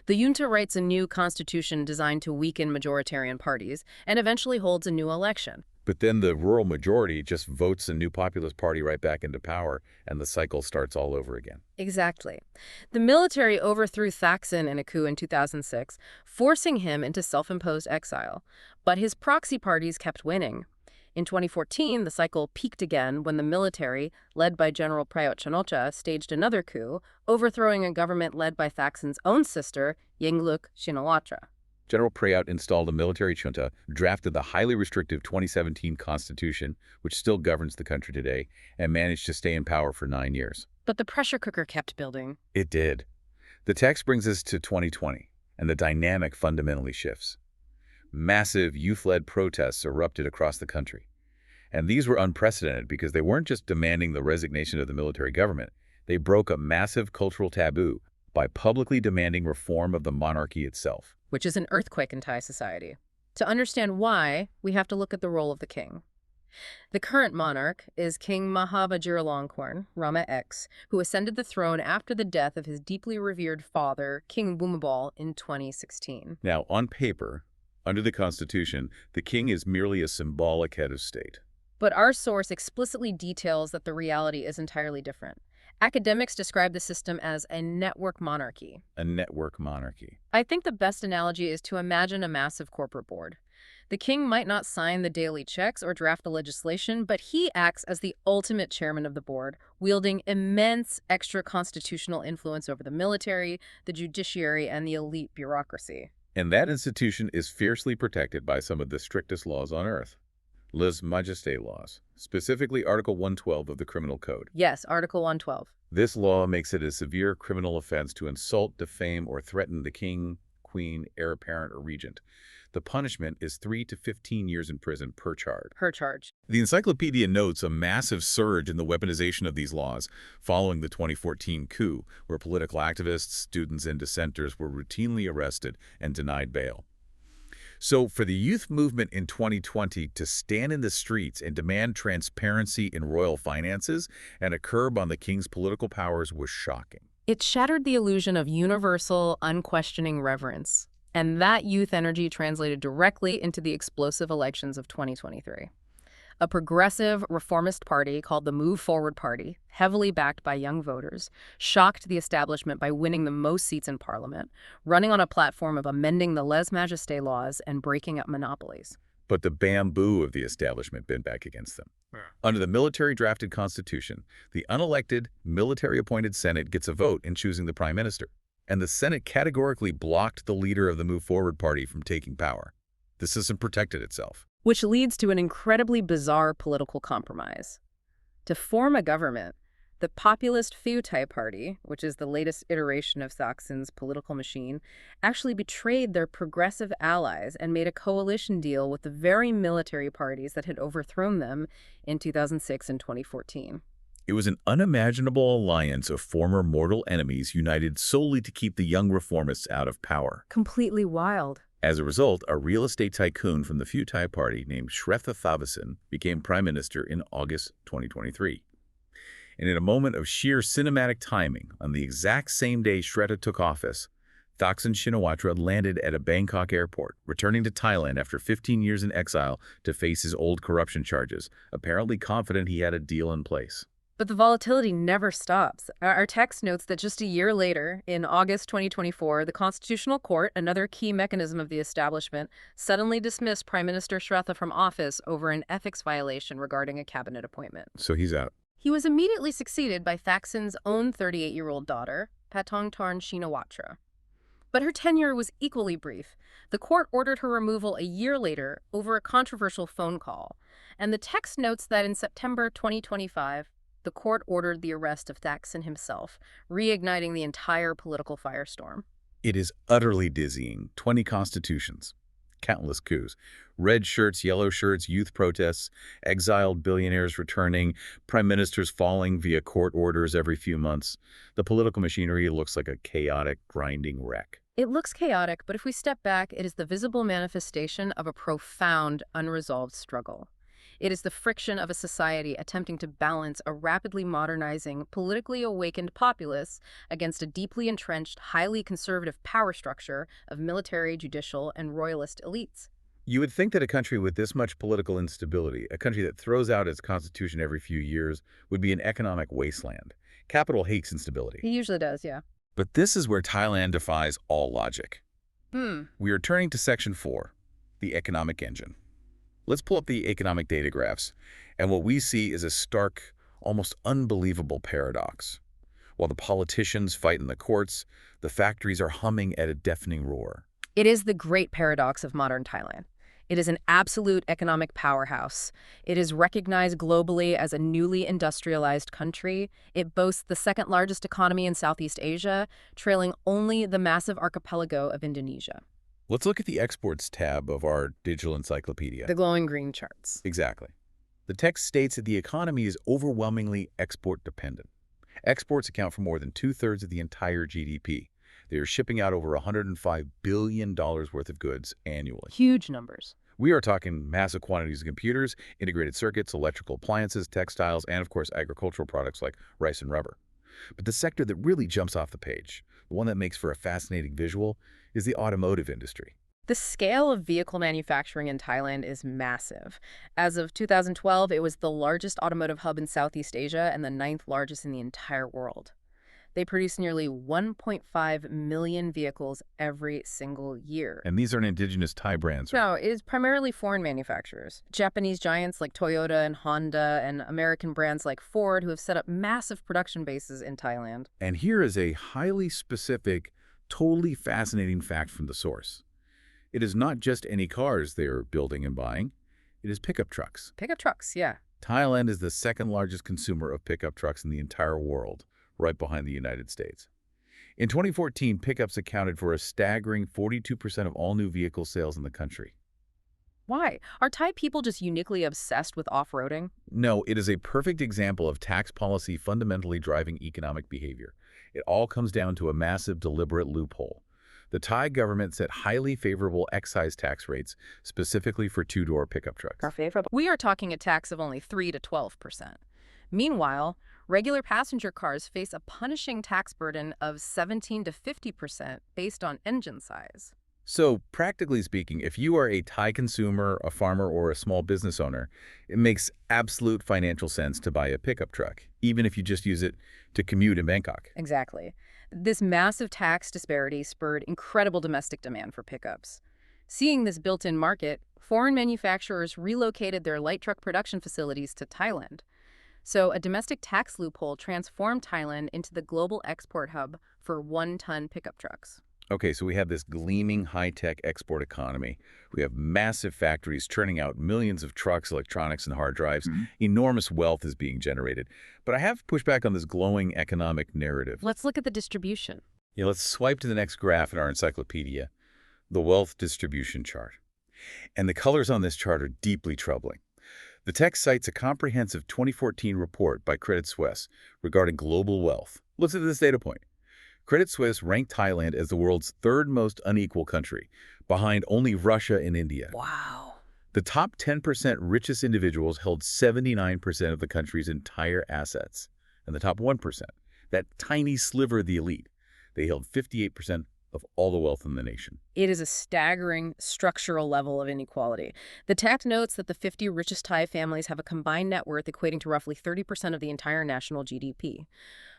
The junta writes a new constitution designed to weaken majoritarian parties and eventually holds a new election. But then the rural majority just votes a new populist party right back into power, and the cycle starts all over again. Exactly. The military overthrew Thaksin in a coup in 2006, forcing him into self-imposed exile. But his proxy parties kept winning. In 2014, the cycle peaked again when the military, led by General Prayut Chan-o-cha, staged another coup, overthrowing a government led by Thaksin's own sister, Yingluck Shinawatra. General Prayut installed a military junta, drafted the highly restrictive 2017 constitution, which still governs the country today, and managed to stay in power for 9 years. But the pressure cooker kept building. It did. The text brings us to 2020, and the dynamic fundamentally shifts. Massive youth-led protests erupted across the country. And these were unprecedented because they weren't just demanding the resignation of the military government. They broke a massive cultural taboo by publicly demanding reform of the monarchy itself. Which is an earthquake in Thai society. To understand why, we have to look at the role of the king. The current monarch is King Maha Vajiralongkorn, Rama X, who ascended the throne after the death of his deeply revered father, King Bhumibol, in 2016. Now, on paper, under the Constitution, the king is merely a symbolic head of state. But our source explicitly details that the reality is entirely different. Academics describe the system as a network monarchy. A network monarchy. I think the best analogy is to imagine a massive corporate board. The king might not sign the daily checks or draft the legislation, but he acts as the ultimate chairman of the board, wielding immense extra-constitutional influence over the military, the judiciary, and the elite bureaucracy. And that institution is fiercely protected by some of the strictest laws on earth. Les Majestés laws, specifically Article 112 of the Criminal Code. Yes, Article 112. This law makes it a severe criminal offense to insult, defame, or threaten the king, queen, heir apparent, or regent. The punishment is 3 to 15 years in prison per charge. Per charge. The encyclopedia notes a massive surge in the weaponization of these laws following the 2014 coup, where political activists, students, and dissenters were routinely arrested and denied bail. So for the youth movement in 2020 to stand in the streets and demand transparency in royal finances and a curb on the king's political powers was shocking. It shattered the illusion of universal, unquestioning reverence. And that youth energy translated directly into the explosive elections of 2023. A progressive, reformist party called the Move Forward Party, heavily backed by young voters, shocked the establishment by winning the most seats in parliament, running on a platform of amending the Les Majestés laws and breaking up monopolies. But the bamboo of the establishment bent back against them. Yeah. Under the military-drafted constitution, the unelected, military-appointed Senate gets a vote in choosing the prime minister. And the Senate categorically blocked the leader of the Move Forward Party from taking power. The system protected itself. Which leads to an incredibly bizarre political compromise. To form a government, The populist Pheu Thai party, which is the latest iteration of Thaksin's political machine, actually betrayed their progressive allies and made a coalition deal with the very military parties that had overthrown them in 2006 and 2014. It was an unimaginable alliance of former mortal enemies united solely to keep the young reformists out of power. Completely wild. As a result, a real estate tycoon from the Pheu Thai party named Sretha Thavisin became prime minister in August 2023. And in a moment of sheer cinematic timing, on the exact same day Sretha took office, Thaksin Shinawatra landed at a Bangkok airport, returning to Thailand after 15 years in exile to face his old corruption charges, apparently confident he had a deal in place. But the volatility never stops. Our text notes that just a year later, in August 2024, the Constitutional Court, another key mechanism of the establishment, suddenly dismissed Prime Minister Sretha from office over an ethics violation regarding a cabinet appointment. So he's out. He was immediately succeeded by Thaksin's own 38-year-old daughter, Patongtarn Shinawatra. But her tenure was equally brief. The court ordered her removal a year later over a controversial phone call. And the text notes that in September 2025, the court ordered the arrest of Thaksin himself, reigniting the entire political firestorm. It is utterly dizzying. 20 constitutions, countless coups, red shirts, yellow shirts, youth protests, exiled billionaires returning, prime ministers falling via court orders every few months. The political machinery looks like a chaotic, grinding wreck. It looks chaotic, but if we step back, it is the visible manifestation of a profound, unresolved struggle. It is the friction of a society attempting to balance a rapidly modernizing, politically awakened populace against a deeply entrenched, highly conservative power structure of military, judicial, and royalist elites. You would think that a country with this much political instability, a country that throws out its constitution every few years, would be an economic wasteland. Capital hates instability. He usually does, yeah. But this is where Thailand defies all logic. We are turning to Section 4, the economic engine. Let's pull up the economic data graphs, and what we see is a stark, almost unbelievable paradox. While the politicians fight in the courts, the factories are humming at a deafening roar. It is the great paradox of modern Thailand. It is an absolute economic powerhouse. It is recognized globally as a newly industrialized country. It boasts the second largest economy in Southeast Asia, trailing only the massive archipelago of Indonesia. Let's look at the exports tab of our digital encyclopedia. The glowing green charts. Exactly. The text states that the economy is overwhelmingly export dependent. Exports account for more than 2/3 of the entire GDP. They are shipping out over $105 billion worth of goods annually. Huge numbers. We are talking massive quantities of computers, integrated circuits, electrical appliances, textiles, and of course agricultural products like rice and rubber. But the sector that really jumps off the page, the one that makes for a fascinating visual, is the automotive industry. The scale of vehicle manufacturing in Thailand is massive. As of 2012, it was the largest automotive hub in Southeast Asia and the 9th largest in the entire world. They produce nearly 1.5 million vehicles every single year. And these aren't indigenous Thai brands. No, it is primarily foreign manufacturers. Japanese giants like Toyota and Honda and American brands like Ford who have set up massive production bases in Thailand. And here is a highly specific, totally fascinating fact from the source. It is not just any cars they are building and buying. It is pickup trucks. Pickup trucks, yeah. Thailand is the second largest consumer of pickup trucks in the entire world, right behind the United States. In 2014, pickups accounted for a staggering 42% of all new vehicle sales in the country. Why? Are Thai people just uniquely obsessed with off-roading? No, it is a perfect example of tax policy fundamentally driving economic behavior. It all comes down to a massive, deliberate loophole. The Thai government set highly favorable excise tax rates specifically for two-door pickup trucks. We are talking a tax of only 3 to 12%. Meanwhile, regular passenger cars face a punishing tax burden of 17 to 50% based on engine size. So, practically speaking, if you are a Thai consumer, a farmer, or a small business owner, it makes absolute financial sense to buy a pickup truck, even if you just use it to commute in Bangkok. Exactly. This massive tax disparity spurred incredible domestic demand for pickups. Seeing this built-in market, foreign manufacturers relocated their light truck production facilities to Thailand. So a domestic tax loophole transformed Thailand into the global export hub for one-ton pickup trucks. Okay, so we have this gleaming high-tech export economy. We have massive factories churning out millions of trucks, electronics, and hard drives. Mhm. Enormous wealth is being generated. But I have pushed back on this glowing economic narrative. Let's look at the distribution. Yeah, let's swipe to the next graph in our encyclopedia, the wealth distribution chart. And the colors on this chart are deeply troubling. The text cites a comprehensive 2014 report by Credit Suisse regarding global wealth. Listen to this data point. Credit Suisse ranked Thailand as the world's third most unequal country, behind only Russia and India. Wow. The top 10% richest individuals held 79% of the country's entire assets, and the top 1%, that tiny sliver of the elite, they held 58% of all the wealth in the nation. It is a staggering structural level of inequality. The text notes that the 50 richest Thai families have a combined net worth equating to roughly 30% of the entire national GDP.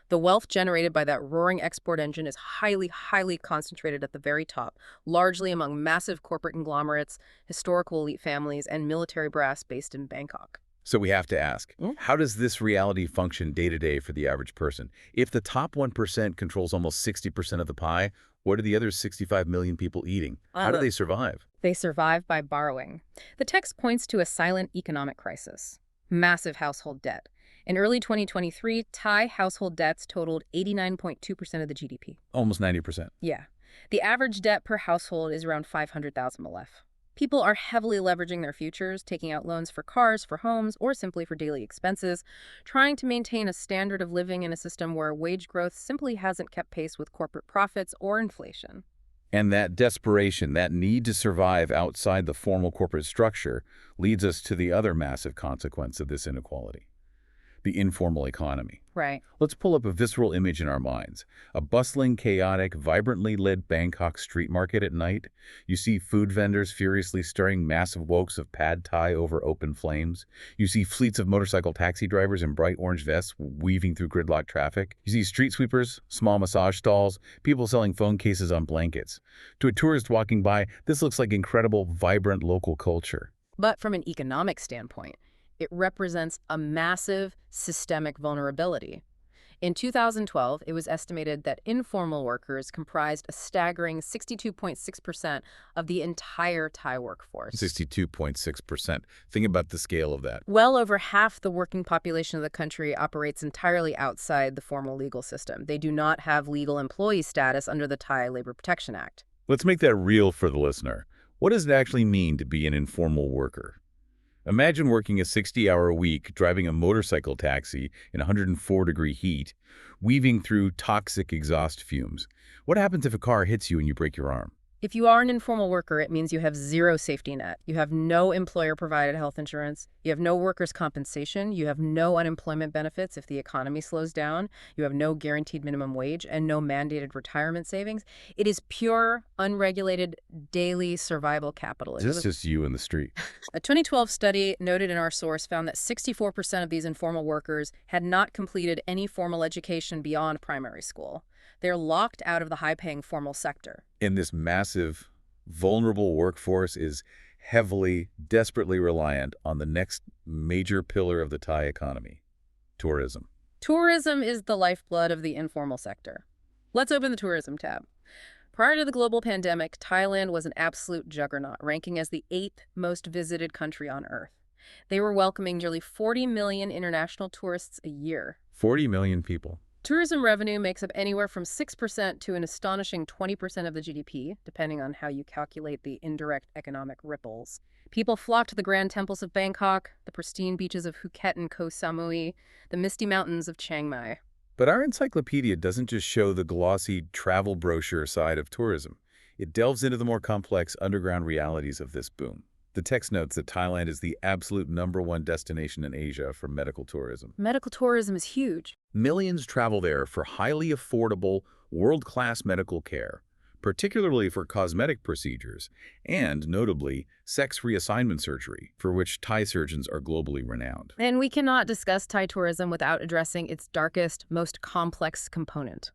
The wealth generated by that roaring export engine is highly, highly concentrated at the very top, largely among massive corporate conglomerates, historical elite families, and military brass based in Bangkok. So we have to ask, Mm. how does this reality function day to day for the average person? If the top 1% controls almost 60% of the pie, what are the other 65 million people eating? How do they survive? They survive by borrowing. The text points to a silent economic crisis. Massive household debt. In early 2023, Thai household debts totaled 89.2% of the GDP. Almost 90%. Yeah. The average debt per household is around 500,000 malef. People are heavily leveraging their futures, taking out loans for cars, for homes, or simply for daily expenses, trying to maintain a standard of living in a system where wage growth simply hasn't kept pace with corporate profits or inflation. And that desperation, that need to survive outside the formal corporate structure, leads us to the other massive consequence of this inequality, the informal economy. Right. Let's pull up a visceral image in our minds. A bustling, chaotic, vibrantly lit Bangkok street market at night. You see food vendors furiously stirring massive woks of pad thai over open flames. You see fleets of motorcycle taxi drivers in bright orange vests weaving through gridlock traffic. You see street sweepers, small massage stalls, people selling phone cases on blankets. To a tourist walking by, this looks like incredible, vibrant local culture. But from an economic standpoint, it represents a massive systemic vulnerability. In 2012, it was estimated that informal workers comprised a staggering 62.6% of the entire Thai workforce. 62.6%. Think about the scale of that. Well over half the working population of the country operates entirely outside the formal legal system. They do not have legal employee status under the Thai Labor Protection Act. Let's make that real for the listener. What does it actually mean to be an informal worker? Imagine working a 60-hour week, driving a motorcycle taxi in 104-degree heat, weaving through toxic exhaust fumes. What happens if a car hits you and you break your arm? If you are an informal worker, it means you have zero safety net. You have no employer-provided health insurance. You have no workers' compensation. You have no unemployment benefits if the economy slows down. You have no guaranteed minimum wage and no mandated retirement savings. It is pure, unregulated, daily survival capitalism. It's just you in the street. A 2012 study noted in our source found that 64% of these informal workers had not completed any formal education beyond primary school. They're locked out of the high-paying formal sector. And this massive, vulnerable workforce is heavily, desperately reliant on the next major pillar of the Thai economy, tourism. Tourism is the lifeblood of the informal sector. Let's open the tourism tab. Prior to the global pandemic, Thailand was an absolute juggernaut, ranking as the 8th most visited country on Earth. They were welcoming nearly 40 million international tourists a year. 40 million people. Tourism revenue makes up anywhere from 6% to an astonishing 20% of the GDP, depending on how you calculate the indirect economic ripples. People flock to the grand temples of Bangkok, the pristine beaches of Phuket and Koh Samui, the misty mountains of Chiang Mai. But our encyclopedia doesn't just show the glossy travel brochure side of tourism. It delves into the more complex underground realities of this boom. The text notes that Thailand is the absolute #1 destination in Asia for medical tourism. Medical tourism is huge. Millions travel there for highly affordable, world-class medical care, particularly for cosmetic procedures, and, notably, sex reassignment surgery, for which Thai surgeons are globally renowned. And we cannot discuss Thai tourism without addressing its darkest, most complex component.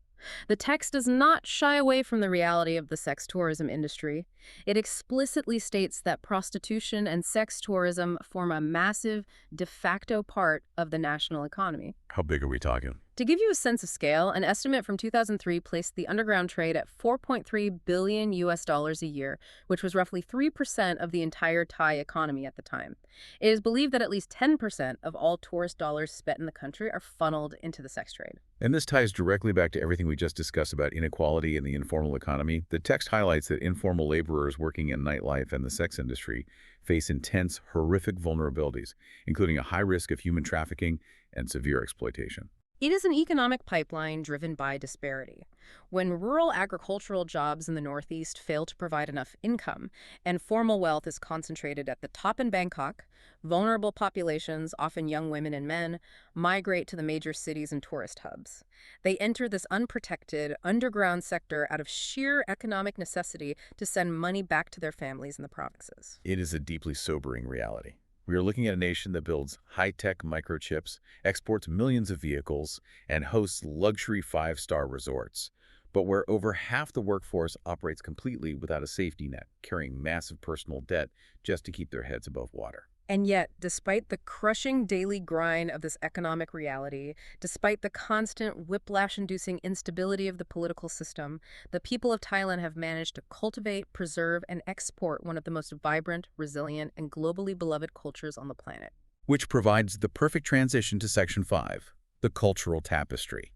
The text does not shy away from the reality of the sex tourism industry. It explicitly states that prostitution and sex tourism form a massive, de facto part of the national economy. How big are we talking? To give you a sense of scale, an estimate from 2003 placed the underground trade at 4.3 billion US dollars a year, which was roughly 3% of the entire Thai economy at the time. It is believed that at least 10% of all tourist dollars spent in the country are funneled into the sex trade. And this ties directly back to everything we just discussed about inequality in the informal economy. The text highlights that informal laborers working in nightlife and the sex industry face intense, horrific vulnerabilities, including a high risk of human trafficking and severe exploitation. It is an economic pipeline driven by disparity. When rural agricultural jobs in the Northeast fail to provide enough income and formal wealth is concentrated at the top in Bangkok, vulnerable populations, often young women and men, migrate to the major cities and tourist hubs. They enter this unprotected, underground sector out of sheer economic necessity to send money back to their families in the provinces. It is a deeply sobering reality. We are looking at a nation that builds high-tech microchips, exports millions of vehicles, and hosts luxury five-star resorts, but where over half the workforce operates completely without a safety net, carrying massive personal debt just to keep their heads above water. And yet, despite the crushing daily grind of this economic reality, despite the constant whiplash-inducing instability of the political system, the people of Thailand have managed to cultivate, preserve, and export one of the most vibrant, resilient, and globally beloved cultures on the planet. Which provides the perfect transition to Section 5, the cultural tapestry.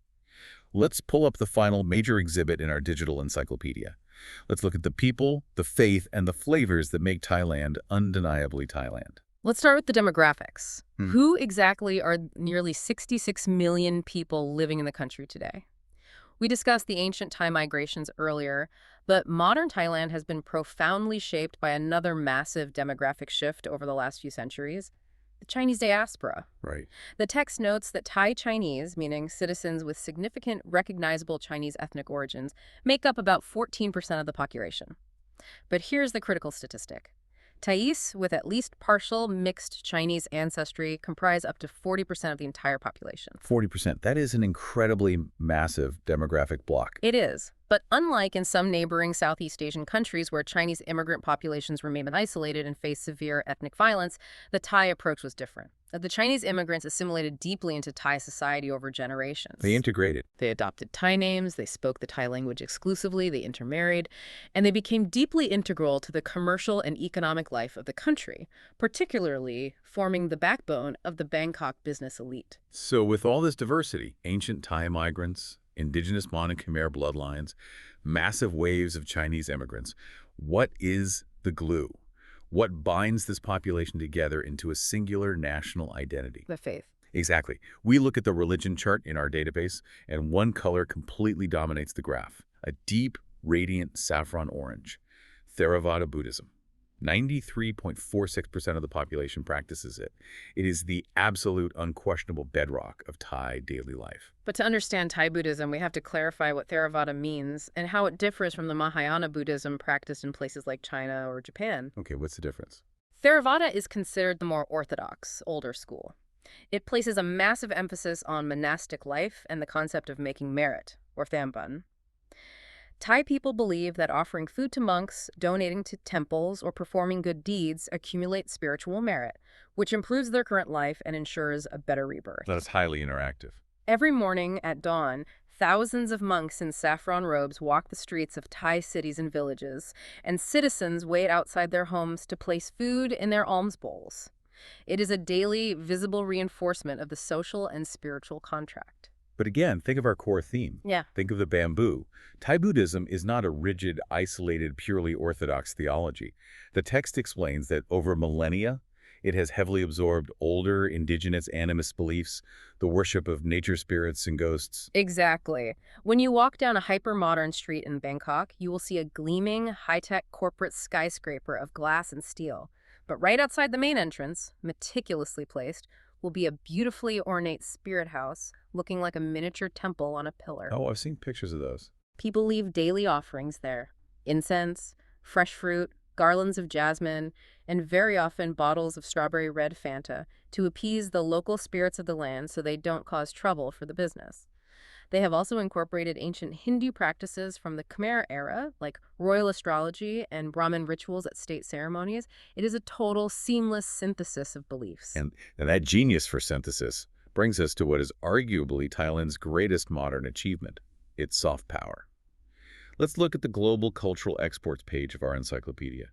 Let's pull up the final major exhibit in our digital encyclopedia. Let's look at the people, the faith, and the flavors that make Thailand undeniably Thailand. Let's start with the demographics. Who exactly are nearly 66 million people living in the country today? We discussed the ancient Thai migrations earlier, but modern Thailand has been profoundly shaped by another massive demographic shift over the last few centuries, the Chinese diaspora. Right. The text notes that Thai Chinese, meaning citizens with significant recognizable Chinese ethnic origins, make up about 14% of the population. But here's the critical statistic. Thais, with at least partial mixed Chinese ancestry, comprise up to 40% of the entire population. 40%. That is an incredibly massive demographic block. It is. But unlike in some neighboring Southeast Asian countries where Chinese immigrant populations remain isolated and face severe ethnic violence, the Thai approach was different. The Chinese immigrants assimilated deeply into Thai society over generations. They integrated. They adopted Thai names, they spoke the Thai language exclusively, they intermarried, and they became deeply integral to the commercial and economic life of the country, particularly forming the backbone of the Bangkok business elite. So with all this diversity, ancient Thai migrants, indigenous Mon and Khmer bloodlines, massive waves of Chinese immigrants, what is the glue? What binds this population together into a singular national identity? The faith. Exactly. We look at the religion chart in our database, and one color completely dominates the graph, a deep, radiant saffron orange, Theravada Buddhism. 93.46% of the population practices it. It is the absolute, unquestionable bedrock of Thai daily life. But to understand Thai Buddhism, we have to clarify what Theravada means and how it differs from the Mahayana Buddhism practiced in places like China or Japan. Okay, what's the difference? Theravada is considered the more orthodox, older school. It places a massive emphasis on monastic life and the concept of making merit, or thamban. Thai people believe that offering food to monks, donating to temples, or performing good deeds accumulate spiritual merit, which improves their current life and ensures a better rebirth. That is highly interactive. Every morning at dawn, thousands of monks in saffron robes walk the streets of Thai cities and villages, and citizens wait outside their homes to place food in their alms bowls. It is a daily, visible reinforcement of the social and spiritual contract. But again, think of our core theme. Yeah. Think of the bamboo. Thai Buddhism is not a rigid, isolated, purely orthodox theology. The text explains that over millennia, it has heavily absorbed older, indigenous animist beliefs, the worship of nature spirits and ghosts. Exactly. When you walk down a hyper-modern street in Bangkok, you will see a gleaming, high-tech corporate skyscraper of glass and steel. But right outside the main entrance, meticulously placed, will be a beautifully ornate spirit house looking like a miniature temple on a pillar. Oh, I've seen pictures of those. People leave daily offerings there. Incense, fresh fruit, garlands of jasmine, and very often bottles of strawberry red Fanta to appease the local spirits of the land so they don't cause trouble for the business. They have also incorporated ancient Hindu practices from the Khmer era, like royal astrology and Brahmin rituals at state ceremonies. It is a total seamless synthesis of beliefs. And that genius for synthesis Brings us to what is arguably Thailand's greatest modern achievement, its soft power. Let's look at the global cultural exports page of our encyclopedia.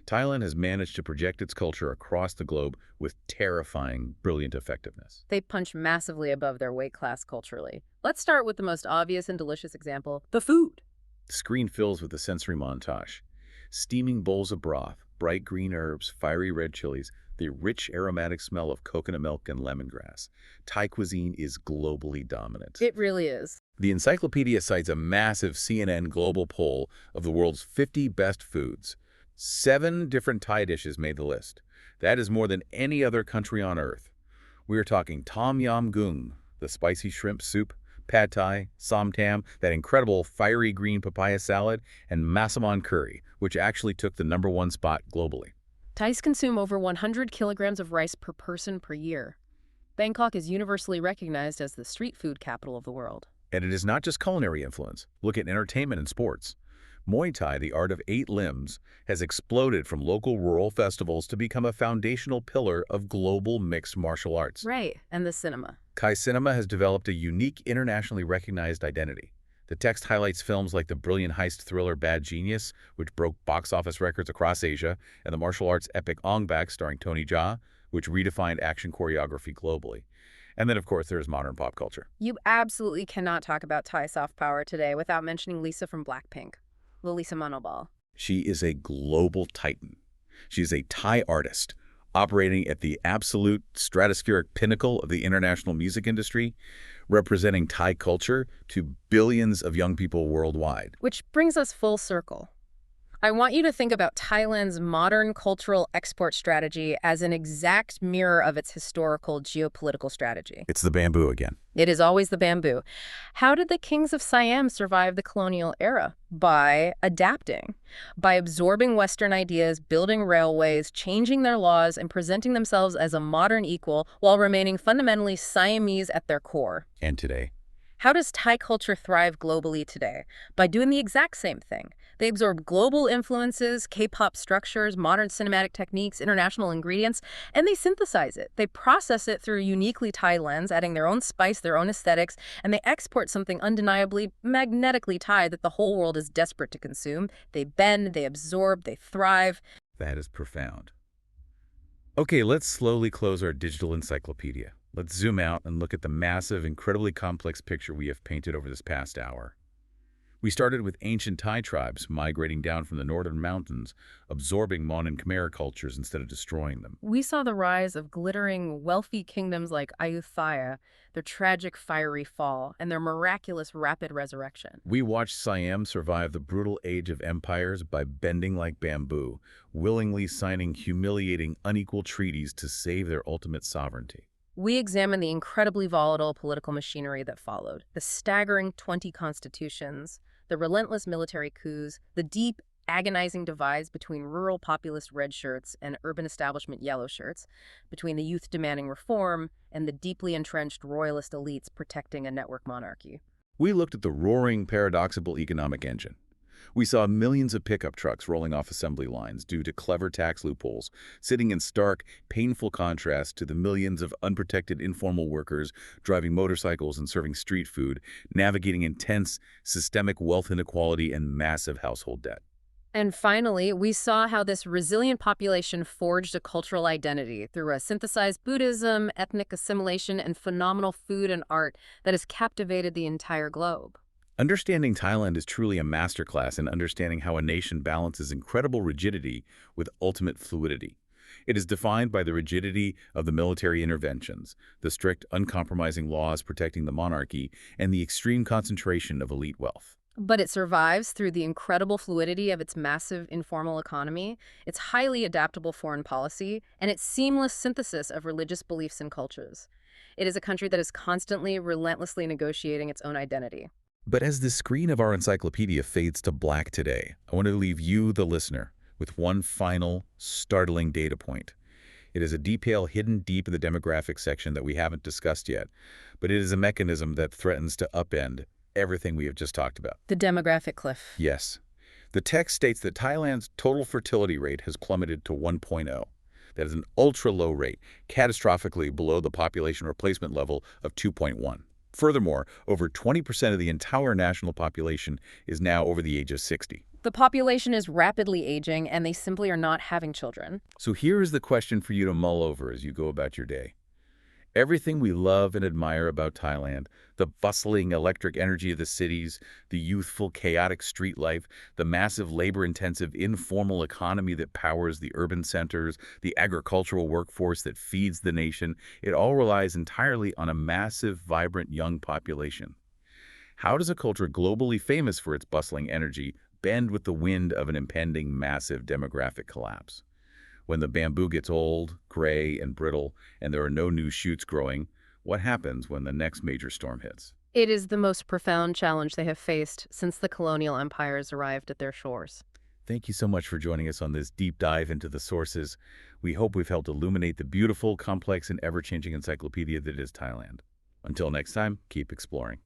Thailand has managed to project its culture across the globe with terrifying, brilliant effectiveness. They punch massively above their weight class culturally. Let's start with the most obvious and delicious example, the food. The screen fills with a sensory montage. Steaming bowls of broth, bright green herbs, fiery red chilies, the rich aromatic smell of coconut milk and lemongrass. Thai cuisine is globally dominant. It really is. The encyclopedia cites a massive CNN global poll of the world's 50 best foods. 7 different Thai dishes made the list. That is more than any other country on earth. We are talking Tom Yam Goong, the spicy shrimp soup, pad thai, som tam, that incredible fiery green papaya salad, and massaman curry, which actually took the #1 spot globally. Thais consume over 100 kilograms of rice per person per year. Bangkok is universally recognized as the street food capital of the world. And it is not just culinary influence. Look at entertainment and sports. Muay Thai, the art of 8 limbs, has exploded from local rural festivals to become a foundational pillar of global mixed martial arts. Right, and the cinema. Thai cinema has developed a unique, internationally recognized identity. The text highlights films like the brilliant heist thriller Bad Genius, which broke box office records across Asia, and the martial arts epic Ong Bak starring Tony Jaa, which redefined action choreography globally. And then, of course, there's modern pop culture. You absolutely cannot talk about Thai soft power today without mentioning Lisa from Blackpink, Lalisa Manobal. She is a global titan. She is a Thai artist, operating at the absolute stratospheric pinnacle of the international music industry, representing Thai culture to billions of young people worldwide. Which brings us full circle. I want you to think about Thailand's modern cultural export strategy as an exact mirror of its historical geopolitical strategy. It's the bamboo again. It is always the bamboo. How did the kings of Siam survive the colonial era? By adapting, by absorbing Western ideas, building railways, changing their laws, and presenting themselves as a modern equal while remaining fundamentally Siamese at their core. And today? How does Thai culture thrive globally today? By doing the exact same thing. They absorb global influences, K-pop structures, modern cinematic techniques, international ingredients, and they synthesize it. They process it through a uniquely Thai lens, adding their own spice, their own aesthetics, and they export something undeniably, magnetically Thai that the whole world is desperate to consume. They bend, they absorb, they thrive. That is profound. Okay, let's slowly close our digital encyclopedia. Let's zoom out and look at the massive, incredibly complex picture we have painted over this past hour. We started with ancient Thai tribes migrating down from the northern mountains, absorbing Mon and Khmer cultures instead of destroying them. We saw the rise of glittering, wealthy kingdoms like Ayutthaya, their tragic fiery fall, and their miraculous rapid resurrection. We watched Siam survive the brutal age of empires by bending like bamboo, willingly signing humiliating, unequal treaties to save their ultimate sovereignty. We examined the incredibly volatile political machinery that followed, the staggering 20 constitutions, the relentless military coups, the deep, agonizing divides between rural populist red shirts and urban establishment yellow shirts, between the youth demanding reform and the deeply entrenched royalist elites protecting a network monarchy. We looked at the roaring, paradoxical economic engine. We saw millions of pickup trucks rolling off assembly lines due to clever tax loopholes, sitting in stark, painful contrast to the millions of unprotected informal workers driving motorcycles and serving street food, navigating intense, systemic wealth inequality and massive household debt. And finally, we saw how this resilient population forged a cultural identity through a synthesized Buddhism, ethnic assimilation, and phenomenal food and art that has captivated the entire globe. Understanding Thailand is truly a masterclass in understanding how a nation balances incredible rigidity with ultimate fluidity. It is defined by the rigidity of the military interventions, the strict, uncompromising laws protecting the monarchy, and the extreme concentration of elite wealth. But it survives through the incredible fluidity of its massive informal economy, its highly adaptable foreign policy, and its seamless synthesis of religious beliefs and cultures. It is a country that is constantly, relentlessly negotiating its own identity. But as the screen of our encyclopedia fades to black today, I want to leave you, the listener, with one final, startling data point. It is a detail hidden deep in the demographic section that we haven't discussed yet, but it is a mechanism that threatens to upend everything we have just talked about. The demographic cliff. Yes. The text states that Thailand's total fertility rate has plummeted to 1.0. That is an ultra-low rate, catastrophically below the population replacement level of 2.1. Furthermore, over 20% of the entire national population is now over the age of 60. The population is rapidly aging, and they simply are not having children. So here is the question for you to mull over as you go about your day. Everything we love and admire about Thailand, the bustling electric energy of the cities, the youthful, chaotic street life, the massive labor-intensive informal economy that powers the urban centers, the agricultural workforce that feeds the nation, it all relies entirely on a massive, vibrant young population. How does a culture globally famous for its bustling energy bend with the wind of an impending massive demographic collapse? When the bamboo gets old, gray, and brittle, and there are no new shoots growing, what happens when the next major storm hits? It is the most profound challenge they have faced since the colonial empires arrived at their shores. Thank you so much for joining us on this deep dive into the sources. We hope we've helped illuminate the beautiful, complex, and ever-changing encyclopedia that is Thailand. Until next time, keep exploring.